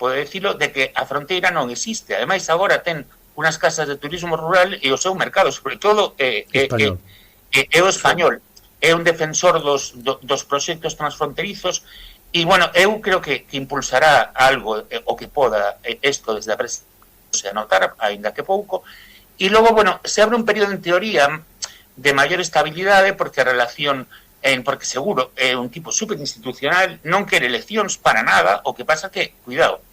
pode decirlo, de que a fronteira non existe. Ademais, agora ten unhas casas de turismo rural e o seu mercado, sobre todo, é o español. É un defensor dos proxectos transfronterizos e, bueno, eu creo que impulsará algo o que poda isto desde a presidencia, notar, ainda que pouco. E logo, bueno, se abre un período en teoría de maior estabilidade porque a relación porque Seguro é un tipo superinstitucional, non quere eleccións para nada, o que pasa que, cuidado,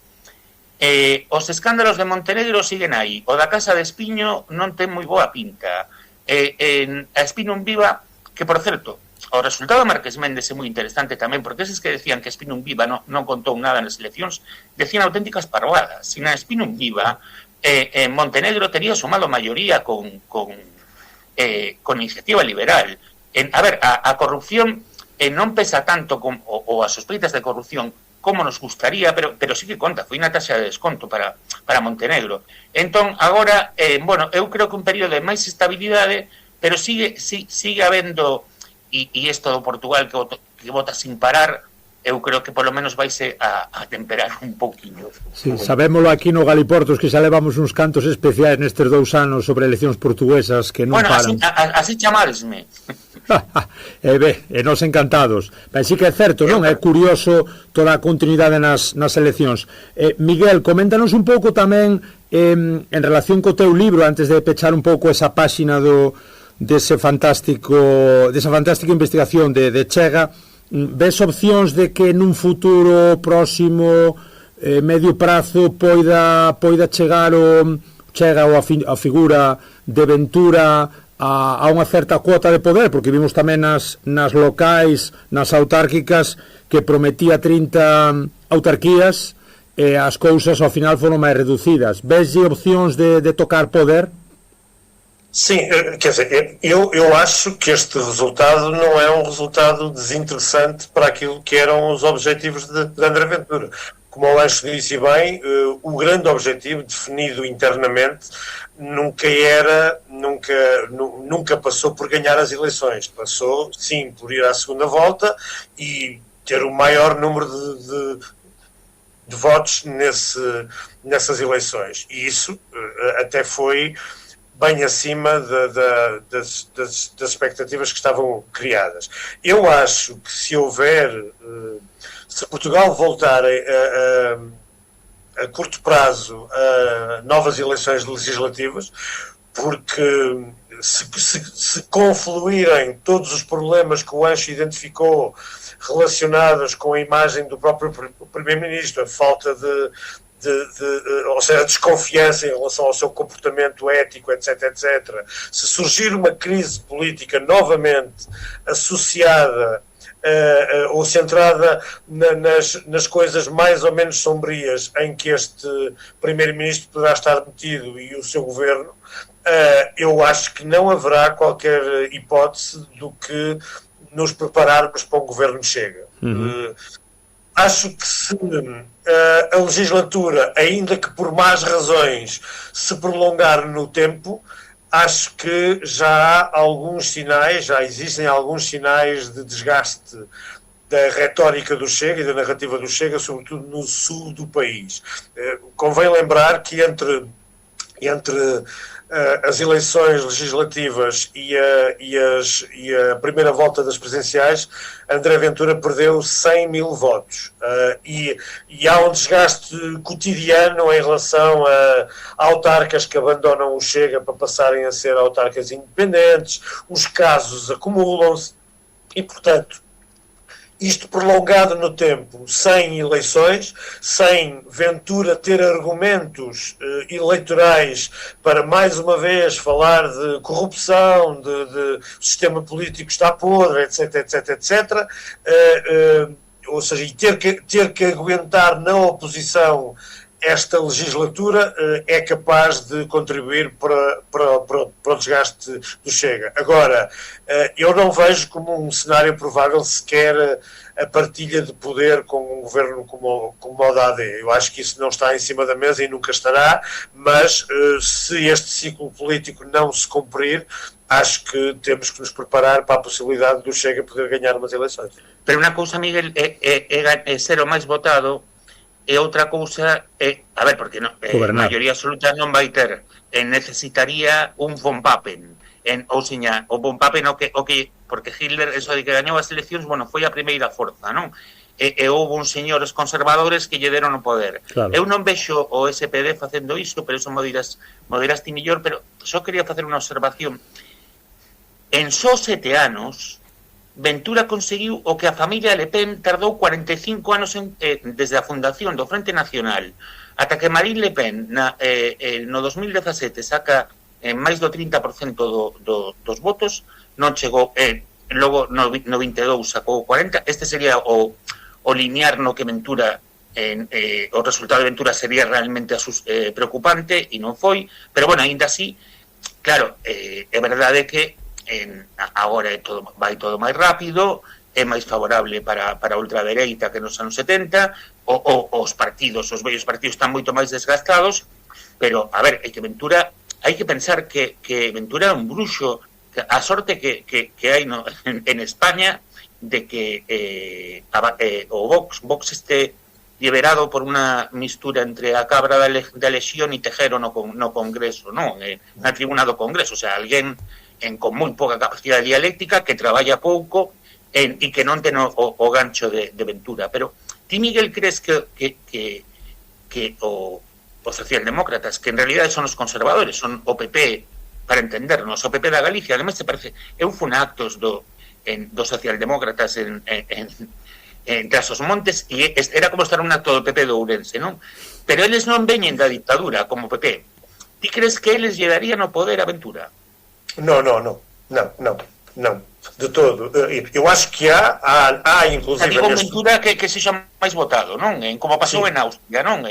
os escándalos de Montenegro siguen aí. O da Casa de Espiño non ten moi boa pinta. A Espinum Viva, que, por certo, o resultado de Marqués Méndez é moi interesante tamén, porque eses que decían que Espinum Viva non contou nada nas eleccións, decían auténticas parvadas. Sin a Espinum Viva, Montenegro tería sumado maioría con iniciativa liberal. A corrupción non pesa tanto ou as sospeitas de corrupción como nos gustaría, pero sí que conta, foi unha taxa de desconto para Montenegro. Entón, agora, eu creo que un período de máis estabilidade, pero sigue habendo, e isto do Portugal que vota sin parar, eu creo que polo menos vaise a temperar un pouquinho. Sí, sabémolo aquí no Galiportos, que xa levamos uns cantos especiais nestes 2 anos sobre eleccións portuguesas que non paran. Así chamadesme. E nos encantados. Ben, sí que é certo, non? É curioso toda a continuidade nas eleccións. Miguel, coméntanos un pouco tamén en relación co teu libro, antes de pechar un pouco esa páxina desa fantástica investigación de Chega. Ves opcións de que nun futuro próximo, medio prazo, poida chegar a figura de Ventura a unha certa cuota de poder, porque vimos tamén nas locais, nas autárquicas, que prometía 30 autarquías e as cousas ao final foron máis reducidas. Veslle opcións de tocar poder? Sim, quer dizer, eu acho que este resultado não é um resultado desinteressante para aquilo que eram os objetivos de André Ventura. Como o Lancho disse bem, o grande objetivo definido internamente nunca passou por ganhar as eleições. Passou, sim, por ir à segunda volta e ter o maior número de votos nessas eleições. E isso até foi bem acima das expectativas que estavam criadas. Eu acho que se Portugal voltar a curto prazo a novas eleições legislativas, porque se confluírem todos os problemas que o Anxo identificou relacionados com a imagem do próprio Primeiro-Ministro, a falta ou seja, a desconfiança em relação ao seu comportamento ético, etc., etc., se surgir uma crise política novamente associada ou centrada nas coisas mais ou menos sombrias em que este Primeiro-Ministro poderá estar metido e o seu governo, eu acho que não haverá qualquer hipótese do que nos prepararmos para um governo Chega. Acho que se a legislatura, ainda que por más razões, se prolongar no tempo, acho que já existem alguns sinais de desgaste da retórica do Chega e da narrativa do Chega, sobretudo no sul do país. Convém lembrar que entre as eleições legislativas e a primeira volta das presidenciais, André Ventura perdeu 100 mil votos. E há um desgaste cotidiano em relação a autarcas que abandonam o Chega para passarem a ser autarcas independentes, os casos acumulam-se e, portanto, isto prolongado no tempo, sem eleições, sem Ventura ter argumentos eleitorais para mais uma vez falar de corrupção, de sistema político está podre, etc, etc, etc, ou seja, e ter que aguentar na oposição esta legislatura é capaz de contribuir para o desgaste do Chega. Agora, eu não vejo como um cenário provável sequer a partilha de poder com um governo como o da AD. Eu acho que isso não está em cima da mesa e nunca estará, mas se este ciclo político não se cumprir, acho que temos que nos preparar para a possibilidade do Chega poder ganhar umas eleições. Pero unha cousa, Miguel, é ser o máis votado, e outra cousa é, a ver, porque a maioría absoluta non vai ter, necesitaría un von Papen, ou seña, o von Papen porque Hitler, eso de que gañou as eleccións, bueno, foi a primeira forza, non? E houve uns señores conservadores que lle deron o poder. Claro. Eu non vexo o SPD facendo iso, pero eso mo dirás ti millor, pero só quería facer unha observación. En só 7 anos, Ventura conseguiu o que a familia Le Pen tardou 45 anos desde a fundación do Frente Nacional ata que Marine Le Pen no 2017 saca máis do 30% dos votos, non chegou, logo no 22 sacou 40%. Este sería o linear no que Ventura, o resultado de Ventura sería realmente preocupante e non foi, pero bueno, ainda así, claro, é verdade que agora vai todo máis rápido, é máis favorable para a ultradereita que nos anos 70, os vellos partidos están moito máis desgastados, pero, a ver, hai que pensar que Ventura é un bruxo, a sorte que hai en España de que o Vox este liberado por unha mistura entre a cabra da Lexión e Tejero no Congreso, na tribuna do Congreso, o sea, alguén con moi pouca capacidade dialéctica, que traballa pouco e que non ten o gancho de Ventura. Pero ti, Miguel, crees que os socialdemócratas, que en realidad son os conservadores, son o PP, para entendernos, o PP da Galicia, ademais te parece, eu fun a actos dos socialdemócratas en Trás-os-Montes e era como estar un acto do PP de Ourense, non? Pero eles non veñen da dictadura como PP. Ti crees que eles lle darían o poder a Ventura? Não, de todo. Eu acho que há inclusive... Digo Ventura que sexa máis votado, non? Como pasou en Áustria, non?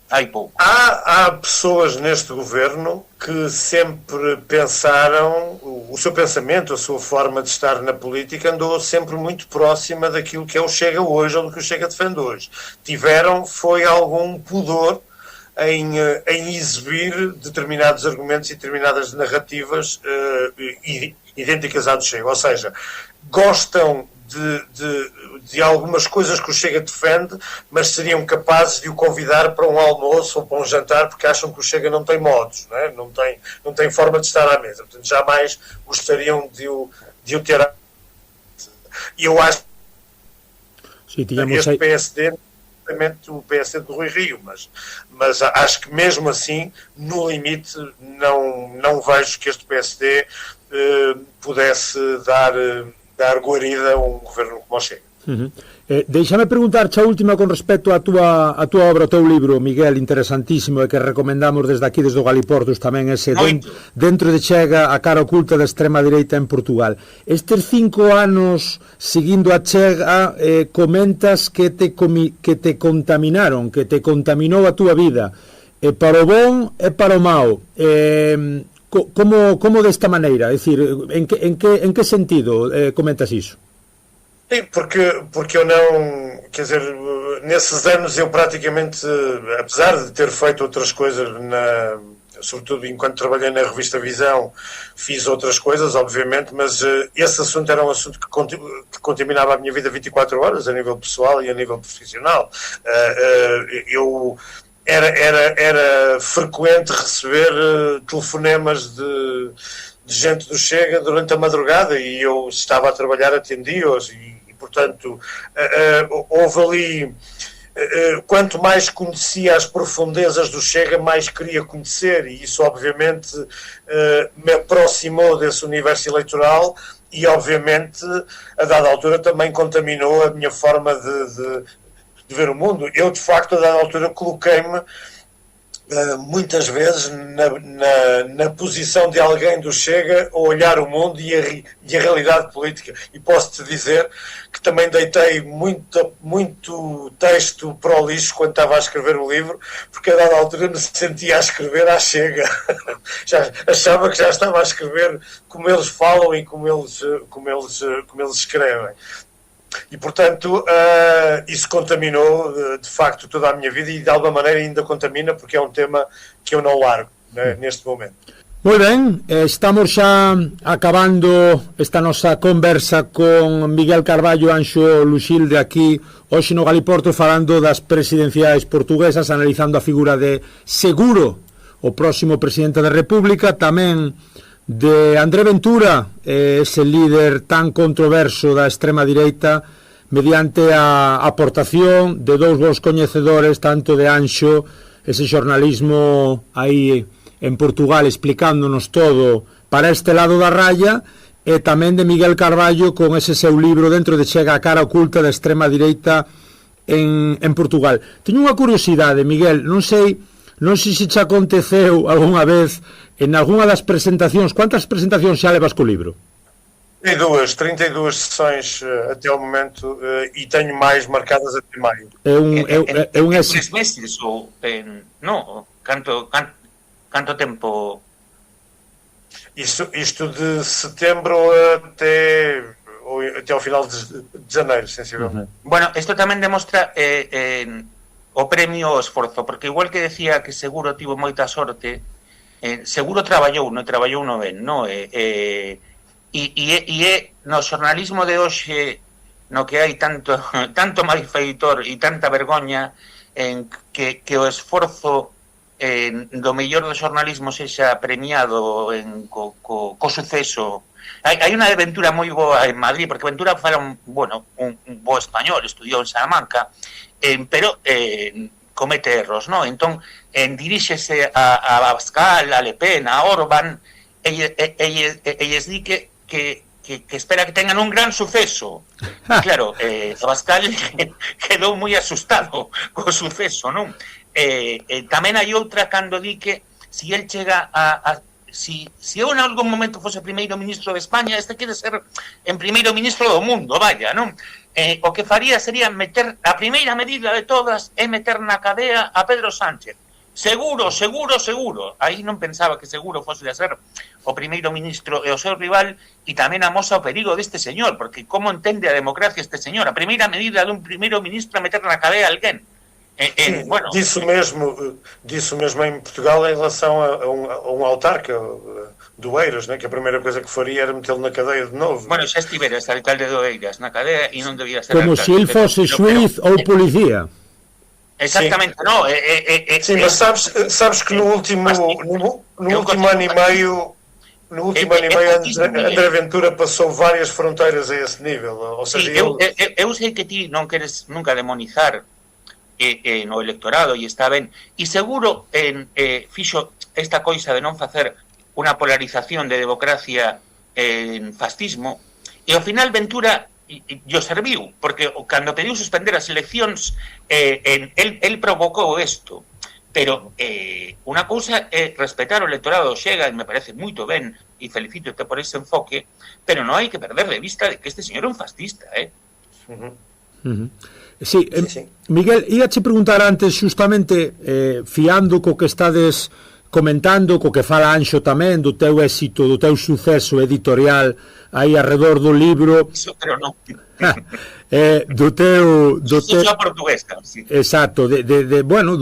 Hai pouco. Há pessoas neste governo que sempre pensaram, o seu pensamento, a sua forma de estar na política andou sempre muito próxima daquilo que é o Chega hoje ou do que o Chega defende hoje. Foi algum pudor em exibir determinados argumentos e determinadas narrativas idênticas à do Chega. Ou seja, gostam de algumas coisas que o Chega defende, mas seriam capazes de o convidar para um almoço ou para um jantar porque acham que o Chega não tem modos, não é? Não tem forma de estar à mesa. Portanto, jamais gostariam de o ter. E eu acho que este PSD, exatamente o PSD do Rui Rio, mas acho que mesmo assim, no limite, não vejo que este PSD pudesse dar guarida a um governo como o Chega. Deixame preguntar-te a última con respecto a túa obra, o teu libro, Miguel, interesantísimo, e que recomendamos desde aquí, desde o Galiportus tamén, ese dentro de Chega, a cara oculta da extrema direita en Portugal. Estes 5 anos seguindo a Chega, comentas que te contaminaron, que te contaminou a túa vida, para o bon e para o mau. Como desta maneira? É dicir, en que sentido comentas iso? Sim, porque eu não, quer dizer, nesses anos eu praticamente, apesar de ter feito outras coisas, sobretudo enquanto trabalhei na revista Visão, fiz outras coisas, obviamente, mas esse assunto era um assunto que contaminava a minha vida 24 horas, a nível pessoal e a nível profissional. Era frequente receber telefonemas de gente do Chega durante a madrugada e eu estava a trabalhar, atendi-os e portanto, houve ali, quanto mais conhecia as profundezas do Chega, mais queria conhecer, e isso obviamente me aproximou desse universo eleitoral e obviamente a dada altura também contaminou a minha forma de ver o mundo. Eu de facto a dada altura coloquei-me muitas vezes na posição de alguém do Chega a olhar o mundo e a realidade política, e posso-te dizer que também deitei muito texto para o lixo quando estava a escrever o livro, porque a dada altura me sentia a escrever à Chega. Achava que já estava a escrever como eles falam e como eles escrevem. E, portanto, isso contaminou, de facto, toda a minha vida e, de alguma maneira, ainda contamina, porque é um tema que eu não largo, né, neste momento. Moi ben, estamos xa acabando esta nosa conversa con Miguel Carballo e Anxo Luxilde aquí, hoxe no Galiporto, falando das presidenciais portuguesas, analizando a figura de Seguro, o próximo presidente da República, tamén de André Ventura, ese líder tan controverso da extrema direita, mediante a aportación de dous bons coñecedores, tanto de Anxo, ese xornalismo aí en Portugal explicándonos todo para este lado da raya, e tamén de Miguel Carballo con ese seu libro Dentro de Chega, a cara oculta da extrema direita en Portugal. Teño unha curiosidade, Miguel, non sei se te aconteceu algunha vez en algunha das presentacións. Quantas presentacións xa levas co libro? 32 sessões até o momento, e tenho mais marcadas até maio. É un 3 meses ou no, canto tempo? Isto de setembro até ao final de janeiro, sensivelmente. Bueno, isto tamén demostra o premio ao esforzo, porque igual que decía que Seguro tivo moita sorte, Seguro traballou no ben, no? E no xornalismo de hoxe, no que hai tanto malfeitor e tanta vergoña, en que o esforzo do mellor do xornalismo sexa premiado co suceso. Hai unha de Ventura moi boa en Madrid, porque Ventura fala un bo español, estudiou en Salamanca, pero comete erros, ¿no? Entón, diríxese a Abascal, a Le Pen, a Orbán, elles di que espera que tengan un gran suceso. E claro, Abascal quedou moi asustado co suceso, non? Tamén hai outra cando di que si el chega si eu en algún momento fose primeiro ministro de España, este quere ser en primeiro ministro do mundo, vaya, non? O que faría sería meter, a primeira medida de todas é meter na cadea a Pedro Sánchez. Seguro. Aí non pensaba que Seguro fose a ser o primeiro ministro e o seu rival, e tamén amosa o perigo deste señor, porque como entende a democracia este señor? A primeira medida dun primeiro ministro é meter na cadea a alguén. Bueno, disso mesmo em Portugal em relação a um autarca do Oeiras, né? Que a primeira coisa que faria era metê-lo na cadeia de novo. Bueno, xa estivera este alcalde do Oeiras na cadea e non debía ser Como alcalde, se ele fosse xuiz ou policía. Exactamente, Sim. no. Sim, mas sabes que no último ano e meio André Ventura passou várias fronteiras a esse nível. Ou seja, eu sei que ti non queres nunca demonizar no electorado, e está ben, e seguro fixo esta coisa de non facer unha polarización de democracia en fascismo, e ao final Ventura yo serviu, porque cando pediu suspender as eleccións el provocou isto, pero unha cousa é respetar o electorado do Xega, e me parece moito ben, e felicítote por ese enfoque, pero non hai que perder de vista de que este señor é un fascista, Sí, sí. Miguel, íache preguntar antes xustamente fiando co que estades comentando, co que fala Anxo tamén do teu éxito, do teu suceso editorial aí arredor do libro. Iso, pero non. Do teu portuguesa, sí. Exacto, bueno,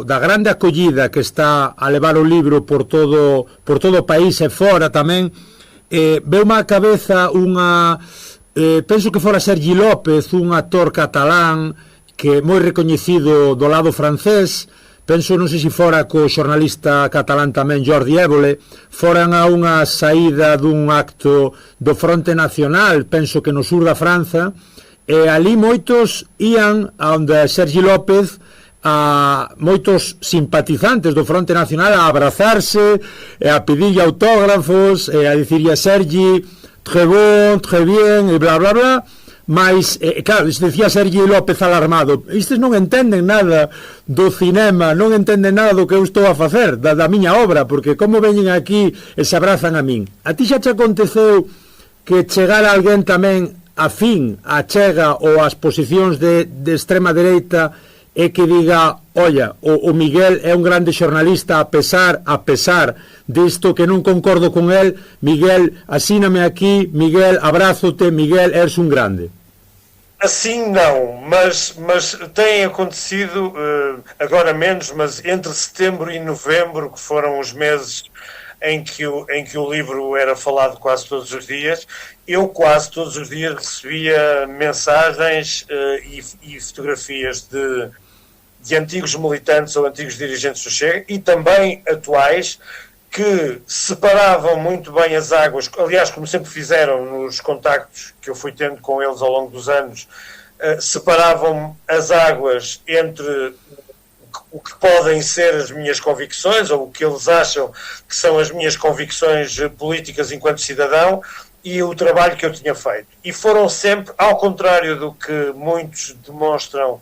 da grande acollida que está a levar o libro por todo o país e fora tamén. Veume á cabeza unha penso que fora Sergi López, un actor catalán que é moi recoñecido do lado francés. Penso, non sei se fora co xornalista catalán tamén Jordi Évole, foran a unha saída dun acto do Fronte Nacional, penso que no sur da Franza, e ali moitos ían a onde Sergi López, a moitos simpatizantes do Fronte Nacional a abrazarse e a pedirlle autógrafos e a dicirlle a Sergi très bon, très bien, e bla bla bla. Mas, claro, decía Sergi López alarmado, estes non entenden nada do cinema, non entenden nada do que eu estou a facer, da miña obra, porque como veñen aquí e se abrazan a min. A ti xa te aconteceu que chegara alguén tamén afín a Chega ou ás posicións de extrema dereita e que diga, olla, o Miguel é un grande xornalista a pesar disto que non concordo con el, Miguel, asíname aquí, Miguel, abrazo-te, Miguel, eres un grande. Assim não, mas tem acontecido, agora menos, mas entre setembro e novembro, que foram os meses em que o livro era falado quase todos os dias, eu quase todos os dias recebia mensagens e fotografias de antigos militantes ou antigos dirigentes do Chega e também atuais que separavam muito bem as águas, aliás, como sempre fizeram nos contactos que eu fui tendo com eles ao longo dos anos, separavam as águas entre o que podem ser as minhas convicções ou o que eles acham que são as minhas convicções políticas enquanto cidadão e o trabalho que eu tinha feito. E foram sempre, ao contrário do que muitos demonstram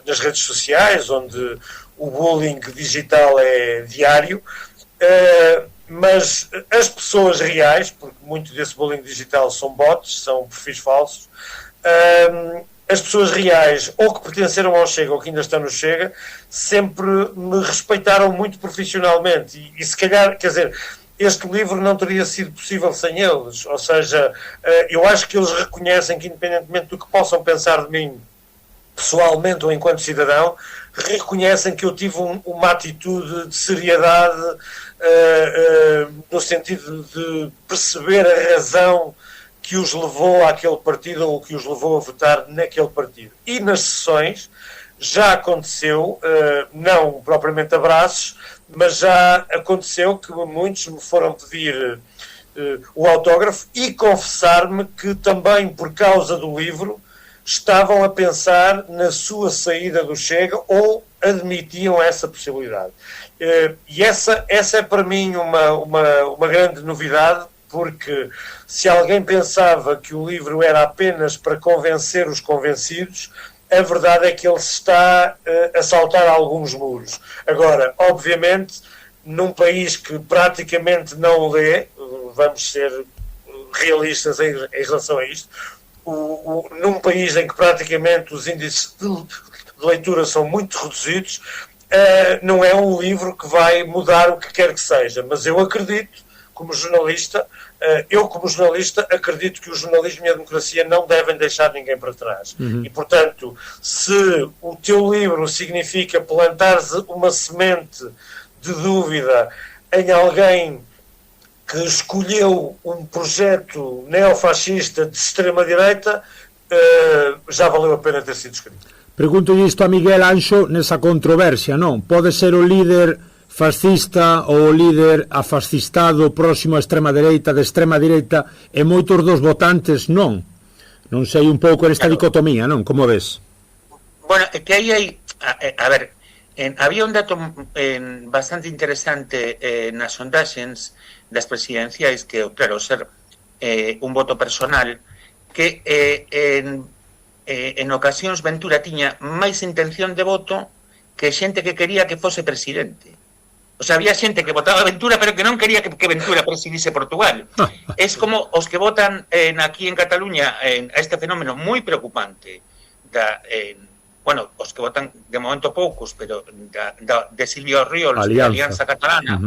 nas redes sociais, onde o bullying digital é diário, mas as pessoas reais, porque muito desse bullying digital são bots, são perfis falsos, as pessoas reais, ou que pertenceram ao Chega ou que ainda estão no Chega, sempre me respeitaram muito profissionalmente e se calhar, quer dizer, este livro não teria sido possível sem eles, ou seja, eu acho que eles reconhecem que independentemente do que possam pensar de mim pessoalmente ou enquanto cidadão, reconhecem que eu tive uma atitude de seriedade no sentido de perceber a razão que os levou àquele partido ou que os levou a votar naquele partido. E nas sessões já aconteceu, não propriamente abraços, mas já aconteceu que muitos me foram pedir o autógrafo e confessar-me que também por causa do livro estavam a pensar na sua saída do Chega ou admitiam essa possibilidade. E essa é para mim uma grande novidade, porque se alguém pensava que o livro era apenas para convencer os convencidos, a verdade é que ele está a saltar alguns muros. Agora, obviamente, num país que praticamente não lê, vamos ser realistas em relação a isto, num país em que praticamente os índices de leitura são muito reduzidos, não é um livro que vai mudar o que quer que seja, mas eu acredito, como jornalista, Eu, como jornalista, acredito que o jornalismo e a democracia não devem deixar ninguém para trás. E, portanto, se o teu livro significa plantares uma semente de dúvida em alguém que escolheu um projeto neofascista de extrema-direita, já valeu a pena ter sido escrito. Pregunto isto a Miguel Anxo nesa controversia, non? Pode ser o líder fascista ou o líder afascistado próximo á extrema-dereita, de extrema-dereita, e moitos dos votantes non? Non sei un pouco esta dicotomía, non? Como ves? Bueno, que aí hai... A ver, había un dato bastante interesante nas sondaxes das presidenciais que, claro, ser un voto personal, que en ocasións Ventura tiña máis intención de voto que xente que quería que fose presidente. O sea, había xente que votaba Ventura pero que non quería que Ventura presidise Portugal. Es como os que votan aquí en Cataluña a este fenómeno moi preocupante bueno, os que votan de momento poucos, pero de Silvio Ríos, de Alianza Catalana.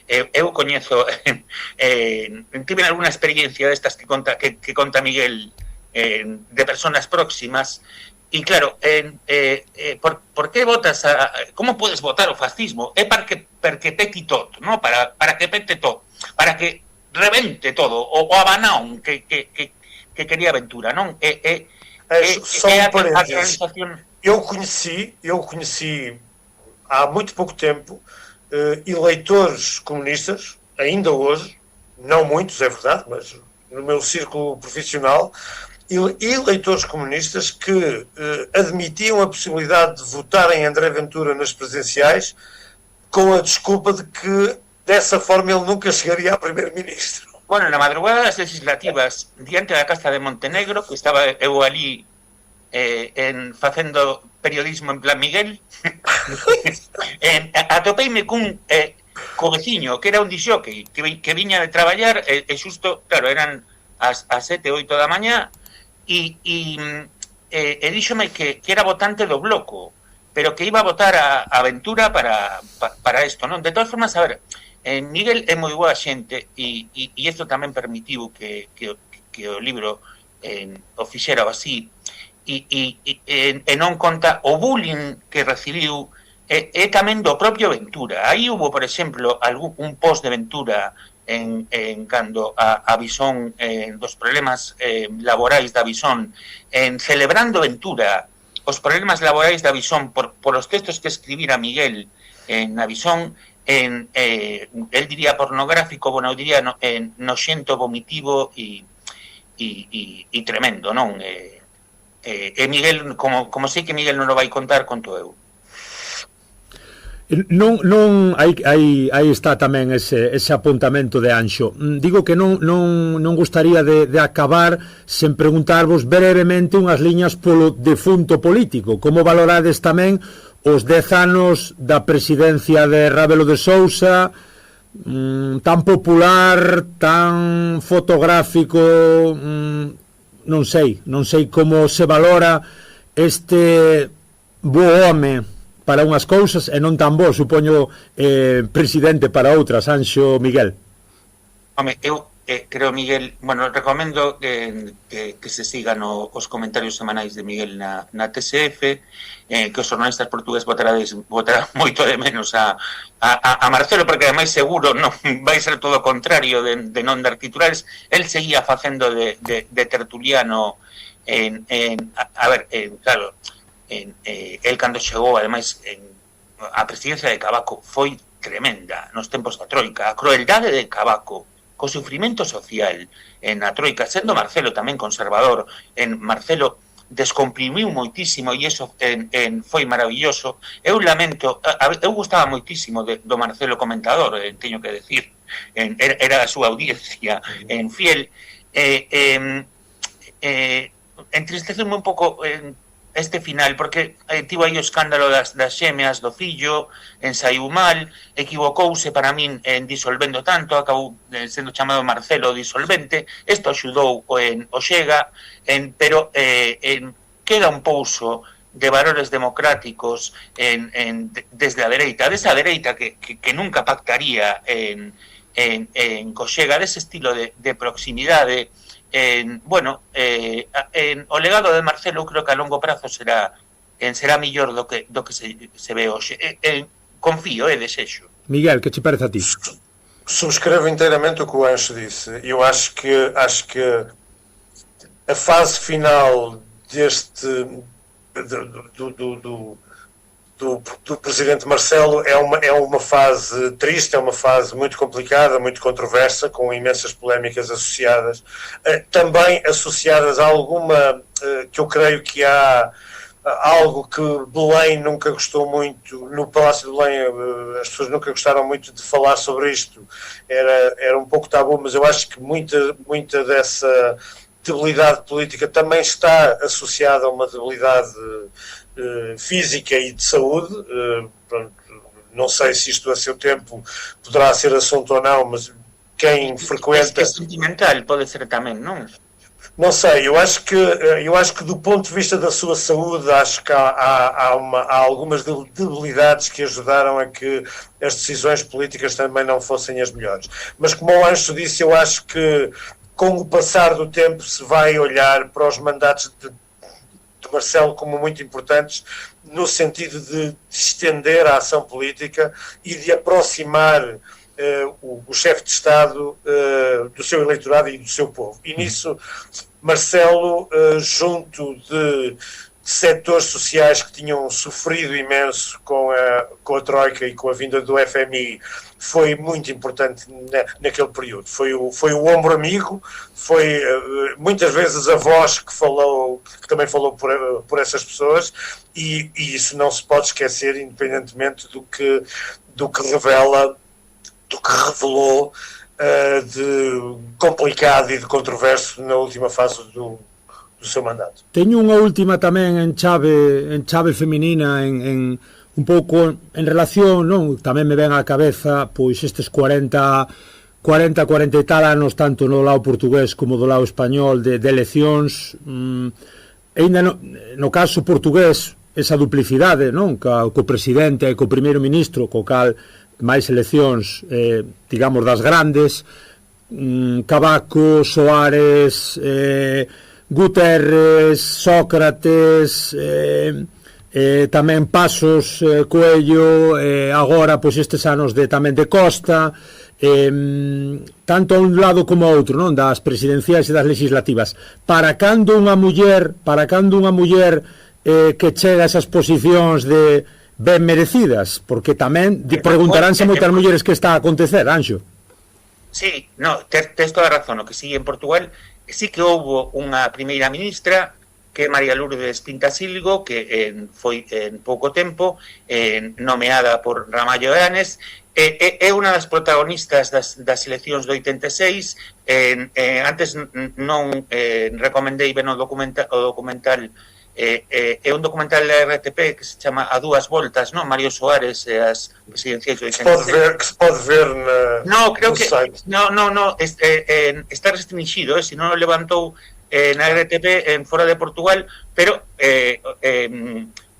Eu coñezo, tive alguna experiencia destas que conta Miguel, de personas próximas, e claro, por que votas como podes votar o fascismo? É porque peti todo, ¿no? Para que pete todo, para que rebente todo, o abanón que quería Ventura, non? Só um parênteses. Eu conheci há muito pouco tempo eleitores comunistas, ainda hoje, não muitos, é verdade, mas no meu círculo profissional, eleitores comunistas que admitiam a possibilidade de votar em André Ventura nas presidenciais com a desculpa de que dessa forma ele nunca chegaria a primeiro-ministro. Bueno, na madrugada das legislativas, diante da Casa de Montenegro, que estaba eu ali facendo periodismo en plan Miguel, atopeime cun veciño que era un disjockey que viña de traballar e xusto, claro, eran as 7, 8 da mañá e díxome que era votante do Bloco, pero que iba a votar a Ventura para isto, non? De todas formas, a ver, Miguel é moi boa xente e isto tamén permitiu que o libro o fixera así e non conta o bullying que recibiu é tamén do propio Ventura. Aí hubo, por exemplo, un post de Ventura en cando a Visón dos problemas laborais da Visón, celebrando Ventura os problemas laborais da Visón por os textos que escribira Miguel na Visón, el diría pornográfico, bueno, eu diría noxento, vomitivo e tremendo, non? Miguel, como sei que Miguel non o vai contar, conto eu. Non aí está tamén ese apuntamento de Anxo. Digo que non gustaría de acabar sen preguntarvos brevemente unhas liñas polo defunto político. Como valorades tamén os 10 anos da presidencia de Rebelo de Sousa, tan popular, tan fotográfico, non sei como se valora este bo home para unhas cousas e non tan bo, supoño, presidente para outras, Anxo, Miguel. Home, eu creo, Miguel, bueno, recomendo que se sigan os comentarios semanais de Miguel na TSF, que os jornalistas portugueses votarán moito de menos a Marcelo, porque ademais seguro non vai ser todo o contrario de non dar titulares. El seguía facendo de tertuliano claro, el cando chegou, ademais, a presidencia de Cavaco foi tremenda nos tempos da Troika, a crueldade de Cavaco, co sufrimento social na Troika, sendo Marcelo tamén conservador, Marcelo descomprimiu moitísimo e iso foi maravilloso. Eu lamento, eu gustaba moitísimo do Marcelo comentador, teño que decir, era a súa audiencia fiel. Entristeceme un pouco este final, porque tivo aí o escándalo das xemeas do fillo, ensaiu mal, equivocouse para min disolvendo tanto, acabou sendo chamado Marcelo disolvente. Isto axudou o Xega, pero queda un pouso de valores democráticos desde a dereita, desa dereita que nunca pactaría coxega dese estilo de proximidade. O legado de Marcelo creo que a longo prazo será mellor do que se ve hoxe. Confío, desexo. Miguel, que te parece a ti? Subscrevo inteiramente o que o Anxo disse. Eu acho que a fase final do presidente Marcelo é uma fase triste, é uma fase muito complicada, muito controversa, com imensas polémicas associadas, também associadas a alguma, que eu creio que há algo que Belém nunca gostou muito, no Palácio de Belém as pessoas nunca gostaram muito de falar sobre isto, era um pouco tabu, mas eu acho que muita dessa debilidade política também está associada a uma debilidade física e de saúde. Não sei se isto a seu tempo poderá ser assunto ou não, mas quem frequenta... É sentimental, pode ser também, não? Não sei, eu acho que do ponto de vista da sua saúde, acho que há algumas debilidades que ajudaram a que as decisões políticas também não fossem as melhores. Mas como o Anxo disse, eu acho que com o passar do tempo se vai olhar para os mandatos de Marcelo como muito importantes, no sentido de estender a ação política e de aproximar o chefe de Estado do seu eleitorado e do seu povo. E nisso, Marcelo, junto de setores sociais que tinham sofrido imenso com a Troika e com a vinda do FMI, foi muito importante naquele período. Foi o ombro amigo, foi muitas vezes a voz que também falou por essas pessoas, e isso não se pode esquecer, independentemente do que revelou de complicado e de controverso na última fase do seu mandato. Teño unha última tamén en chave feminina, en un pouco en relación, non? Tamén me ven á cabeza pois estes 40 e tal anos, tanto no lado portugués como do lado español, de eleccións, ainda no caso portugués, esa duplicidade, non? Co presidente e co primeiro ministro, co cal máis eleccións, digamos, das grandes, Cavaco, Soares, Guterres, Sócrates, tamén Pasos, Coello, agora pois estes anos tamén de Costa, tanto a un lado como a outro, non, das presidenciais e das legislativas. Para cando unha muller que chega a esas posicións de ben merecidas, porque tamén preguntaránse moitas mulleres que está a acontecer, Anxo. Sí, no, tes toda a razón, o que sí, en Portugal sí que houve unha primeira ministra, que é María Lourdes Pintasilgo, que foi en pouco tempo nomeada por Ramallo Eanes, é unha das protagonistas das eleccións do 86. Antes non recomendei ben o documental, é un documental da RTP que se chama A Dúas Voltas, non? Mario Soares e as presidenciais do 86. Que se pode ver no, creo que no, está restringido, se non o levantou na RTP en fora de Portugal, pero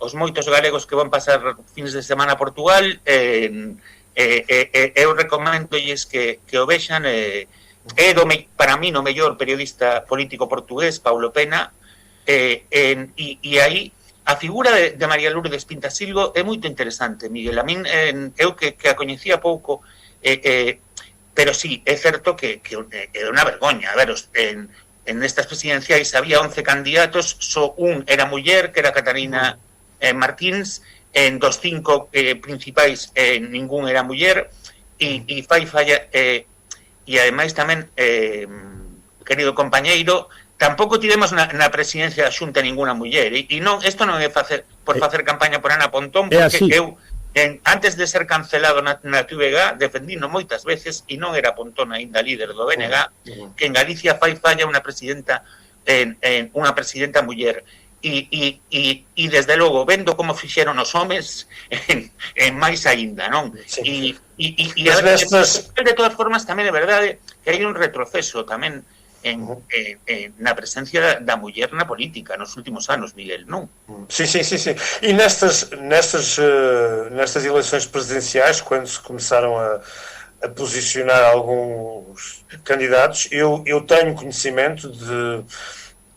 os moitos galegos que van pasar fins de semana a Portugal, eu recoméndolles que o vexan. Para mí o mellor periodista político portugués, Paulo Pena, e aí a figura de María Lourdes Pintasilgo é moito interesante, Miguel. A min, eu que a coñecía pouco, pero sí, é certo que é unha vergoña. A ver, en estas presidenciais había 11 candidatos, só un era muller, que era Catarina Martins, en dos 5 principais ningún era muller, e fai falla, e ademais tamén, querido compañeiro, tampouco tivemos na presidencia da Xunta ninguna muller, e non, isto non é por facer campaña por Ana Pontón, porque eu, antes de ser cancelado na TVG, defendino moitas veces, e non era Pontón aínda líder do BNG, que en Galicia fai falla unha presidenta muller, e desde logo, vendo como fixeron os homes, en máis aínda, non? E de todas formas, tamén é verdade que hai un retroceso tamén na presencia da muller na política nos últimos anos, Miguel, non? Sí. E nestas eleições presidenciais, quando se começaram a posicionar alguns candidatos. Eu tenho conhecimento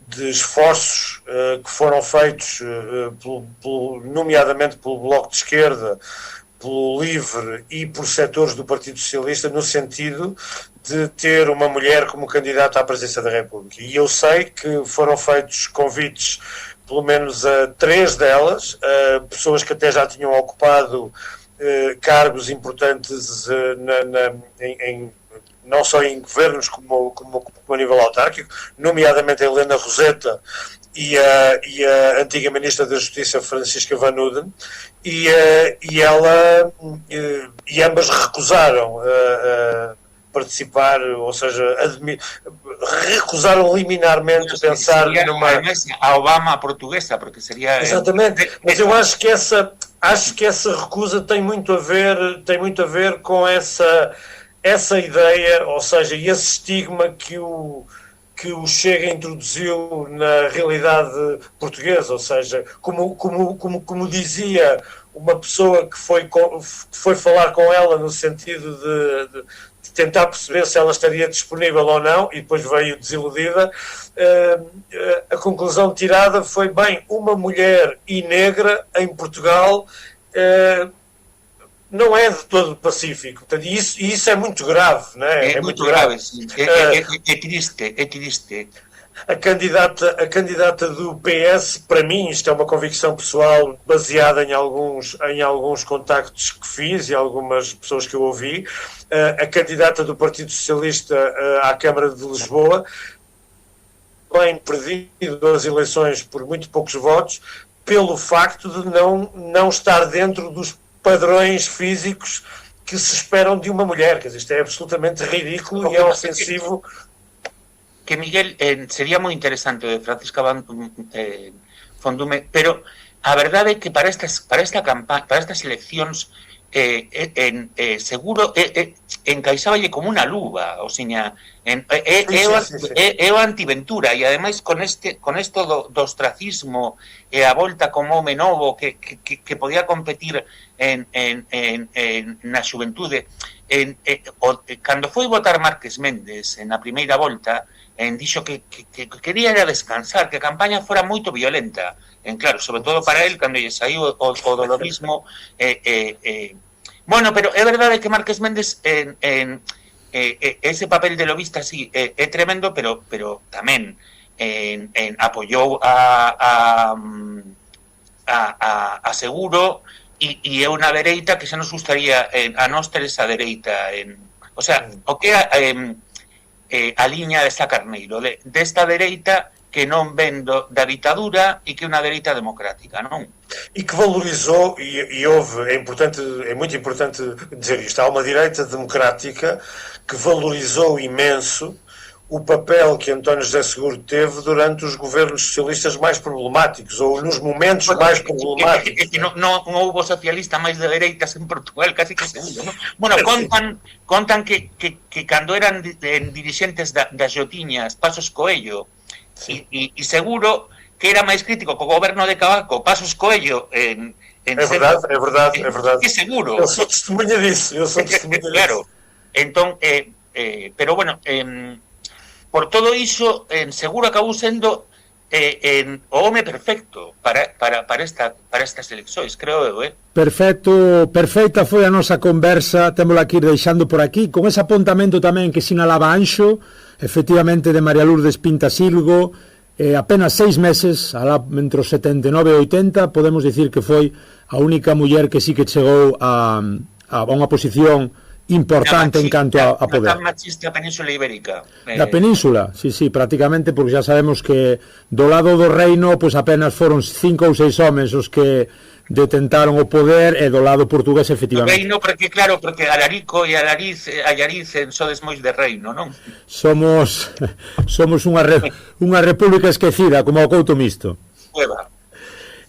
de esforços que foram feitos, nomeadamente pelo Bloco de Esquerda, pelo LIVRE e por setores do Partido Socialista, no sentido de ter uma mulher como candidata à presidência da República. E eu sei que foram feitos convites, pelo menos a 3 delas, pessoas que até já tinham ocupado cargos importantes não só em governos como a nível autárquico, nomeadamente a Helena Roseta e a antiga Ministra da Justiça, Francisca Van Uden, e ambas recusaram participar, ou seja, recusaram liminarmente pensar numa... A Obama portuguesa, porque seria... Exatamente, mas eu acho que essa recusa tem muito a ver com essa ideia, ou seja, esse estigma que o Chega introduziu na realidade portuguesa, ou seja, como dizia uma pessoa que foi falar com ela no sentido de tentar perceber se ela estaria disponível ou não, e depois veio desiludida, a conclusão tirada foi, bem, uma mulher e negra em Portugal não é de todo pacífico. Portanto, isso é muito grave, não é? É muito grave, sim. É triste. A candidata do PS, para mim, isto é uma convicção pessoal baseada em alguns contactos que fiz e algumas pessoas que eu ouvi, a candidata do Partido Socialista à Câmara de Lisboa, bem perdido as eleições por muito poucos votos, pelo facto de não estar dentro dos padrões físicos que se esperam de uma mulher. Quer dizer, isto é absolutamente ridículo e é ofensivo. Que Miguel, sería moi interesante de Francisca Fondume, pero a verdade é que para esta campaña, para estas eleccións, seguro encaixáballe como unha luva, ou seña, é o antiventura, e ademais con isto do ostracismo e a volta como home novo que podía competir na xuventude. Cando foi votar Márquez Méndez na primeira volta, dixo que quería descansar, que a campaña fora moito violenta, claro, sobre todo para él, cando lle saiu o dolorismo. Bueno, pero é verdade que Márquez Méndez ese papel de lobista sí, é tremendo, pero tamén apoyou a Seguro, e é unha dereita que xa nos gustaría a nós ter esa dereita, o sea, o que a liña de Sá Carneiro, desta dereita que non ven da ditadura e que é unha dereita democrática, non? E que valorizou, e houve, é muito importante dizer isto, há uma direita democrática que valorizou imenso o papel que António José Seguro teve durante os governos socialistas mais problemáticos, ou nos momentos mais problemáticos. Non houve socialista máis de dereitas en Portugal, casi que seguro, non? Bueno, contan que cando eran dirixentes das Jotiñas, Pasos Coello, e Seguro, que era máis crítico co goberno de Cavaco, Pasos Coello, é verdade. Que Seguro. Eu sou testemunha disso, Claro, entón, pero bueno, por todo iso, Seguro acabou sendo o home perfecto para estas eleccións, creo eu, Perfecta foi a nosa conversa, témola que ir deixando por aquí, con ese apontamento tamén que sinalaba Anxo, efectivamente, de María Lourdes Pinta Silgo, apenas 6 meses, entre os 79 e 80, podemos dicir que foi a única muller que sí que chegou a unha posición importante en canto a poder. Na machista Península Ibérica. Na Península, sí, prácticamente, porque xa sabemos que do lado do reino, pois apenas foron 5 ou 6 homens os que detentaron o poder, e do lado portugués, efectivamente. O reino, porque Alarico e Allariz sodes moi de reino, non? Somos unha república esquecida, como o Couto Misto. Ueva.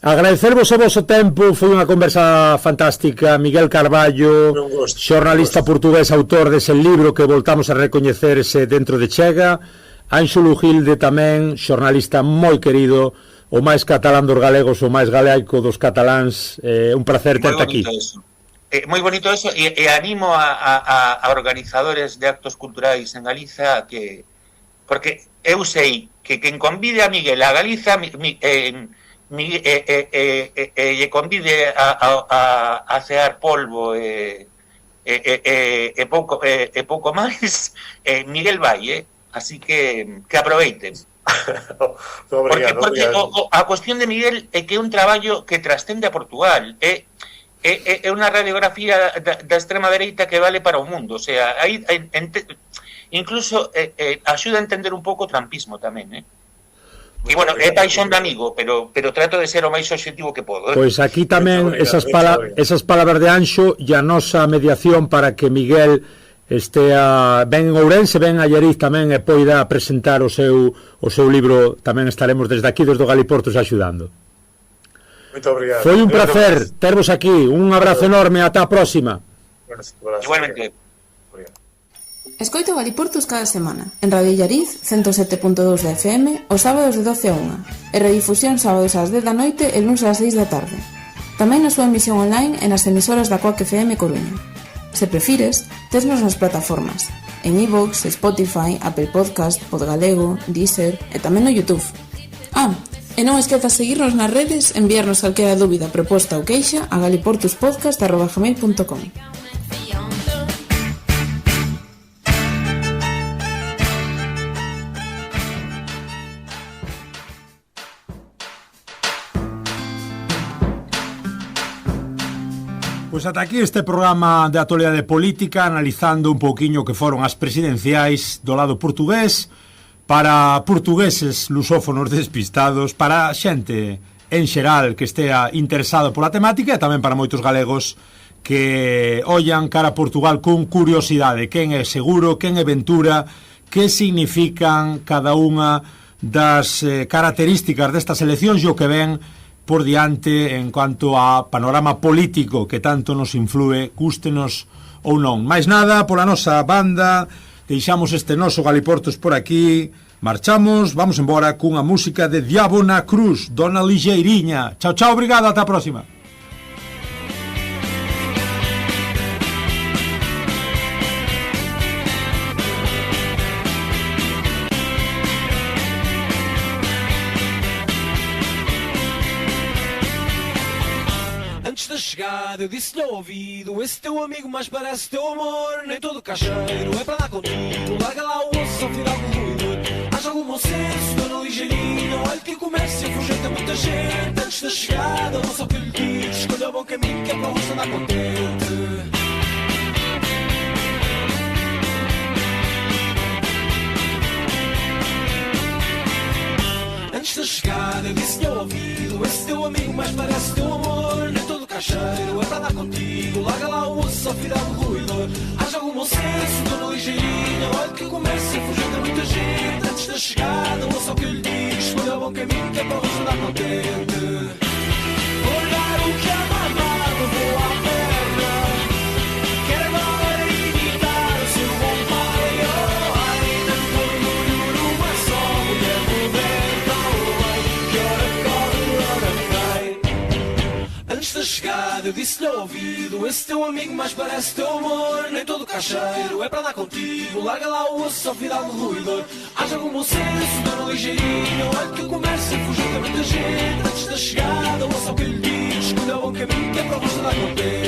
Agradecervos o vosso tempo, foi unha conversa fantástica. Miguel Carballo, xornalista portugués, autor dese libro que voltamos a recoñecerse dentro de Chega. Anxo Lugilde tamén, xornalista moi querido, o máis catalán dos galegos, o máis galaico dos cataláns. Un placer terte aquí. moi bonito eso, e animo a organizadores de actos culturais en Galiza que, porque eu sei que quen convide a Miguel a Galiza lle convide a cear polvo e pouco máis, Miguel vai, así que aproveiten. Obrigado, porque a cuestión de Miguel é que é un traballo que trascende a Portugal, é unha radiografía da extrema dereita que vale para o mundo, o sea, incluso axuda a entender un pouco o trampismo tamén, E, bueno, é paixón de amigo, pero trato de ser o máis obxectivo que podo. Pois aquí tamén esas palabras de Anxo e a nosa mediación para que Miguel estea ben en Ourense, ben a Allariz tamén e poida presentar o seu libro. Tamén estaremos desde aquí, desde o Galiportos, axudando. Moito obrigado. Foi un placer tervos aquí. Un abrazo enorme, ata a próxima. Igualmente. Escoito Galiportos cada semana, en Radio Allariz 107.2 de FM, os sábados de 12 a 1, e redifusión sábados ás 10 da noite e luns ás 6 da tarde. Tamén na súa emisión online e nas emisoras da Coac FM Coruña. Se prefires, tesnos nas plataformas, en iVoox, Spotify, Apple Podcast, Podgalego, Deezer e tamén no YouTube. E non esquezas seguirnos nas redes, enviarnos calquera dúbida, proposta ou queixa a galiportuspodcast@gmail.com. Pois ata aquí este programa de actualidade política, analizando un pouquiño que foron as presidenciais do lado portugués, para portugueses lusófonos despistados, para xente en xeral que estea interesado pola temática e tamén para moitos galegos que ollan cara a Portugal con curiosidade, quen é Seguro, quen é Ventura, que significan cada unha das características destas eleccións e o que ven por diante en cuanto a panorama político que tanto nos influe, gústenos ou non. Mais nada, pola nosa banda, deixamos este noso Galiportos por aquí, marchamos, vamos embora cunha música de Diabo na Cruz, Dona Ligeiriña. Chao, chao, obrigado, ata a próxima. Antes da chegada eu disse-lhe ao ouvido: esse teu amigo mais parece teu amor. Nem todo caixeiro é para dar contigo. Larga lá o osso, só fui dar com ruído. Haja algum bom senso, Dona Ligeirinha. Olha que o comércio afugenta muita gente. Antes da chegada, não só que lhe digo: escolha o bom caminho que é para o rosto andar contente. Antes da chegada eu disse-lhe ao ouvido: esse teu amigo mais parece teu amor. Nem todo caixeiro é para dar contigo. Larga lá o osso, só fira o ruído. Haja algum bom senso, Dona Ligeirinha. Olha que o comércio afugenta muita gente. Antes da chegada, ouça o que eu lhe digo: escolha o bom caminho que é para o rosto andar contente. Vou dar o que é mamado, vou à perna. Quero agora imitar o seu bom pai. Oh, ai, tanto orgulho não é só mulher moderna. Oh, ai, que hora corre, hora cai. Antes da chegada eu disse-lhe ao ouvido: esse teu amigo mais parece teu amor. Nem todo caixeiro é para dar contigo. Larga lá o osso, só fira algo ruidor. Haja algum bom senso, Dona Ligeirinha. Olha que o comércio afugenta muita gente. Antes da chegada, ouça o que eu lhe digo: escolha o bom caminho que é para o rosto andar contente.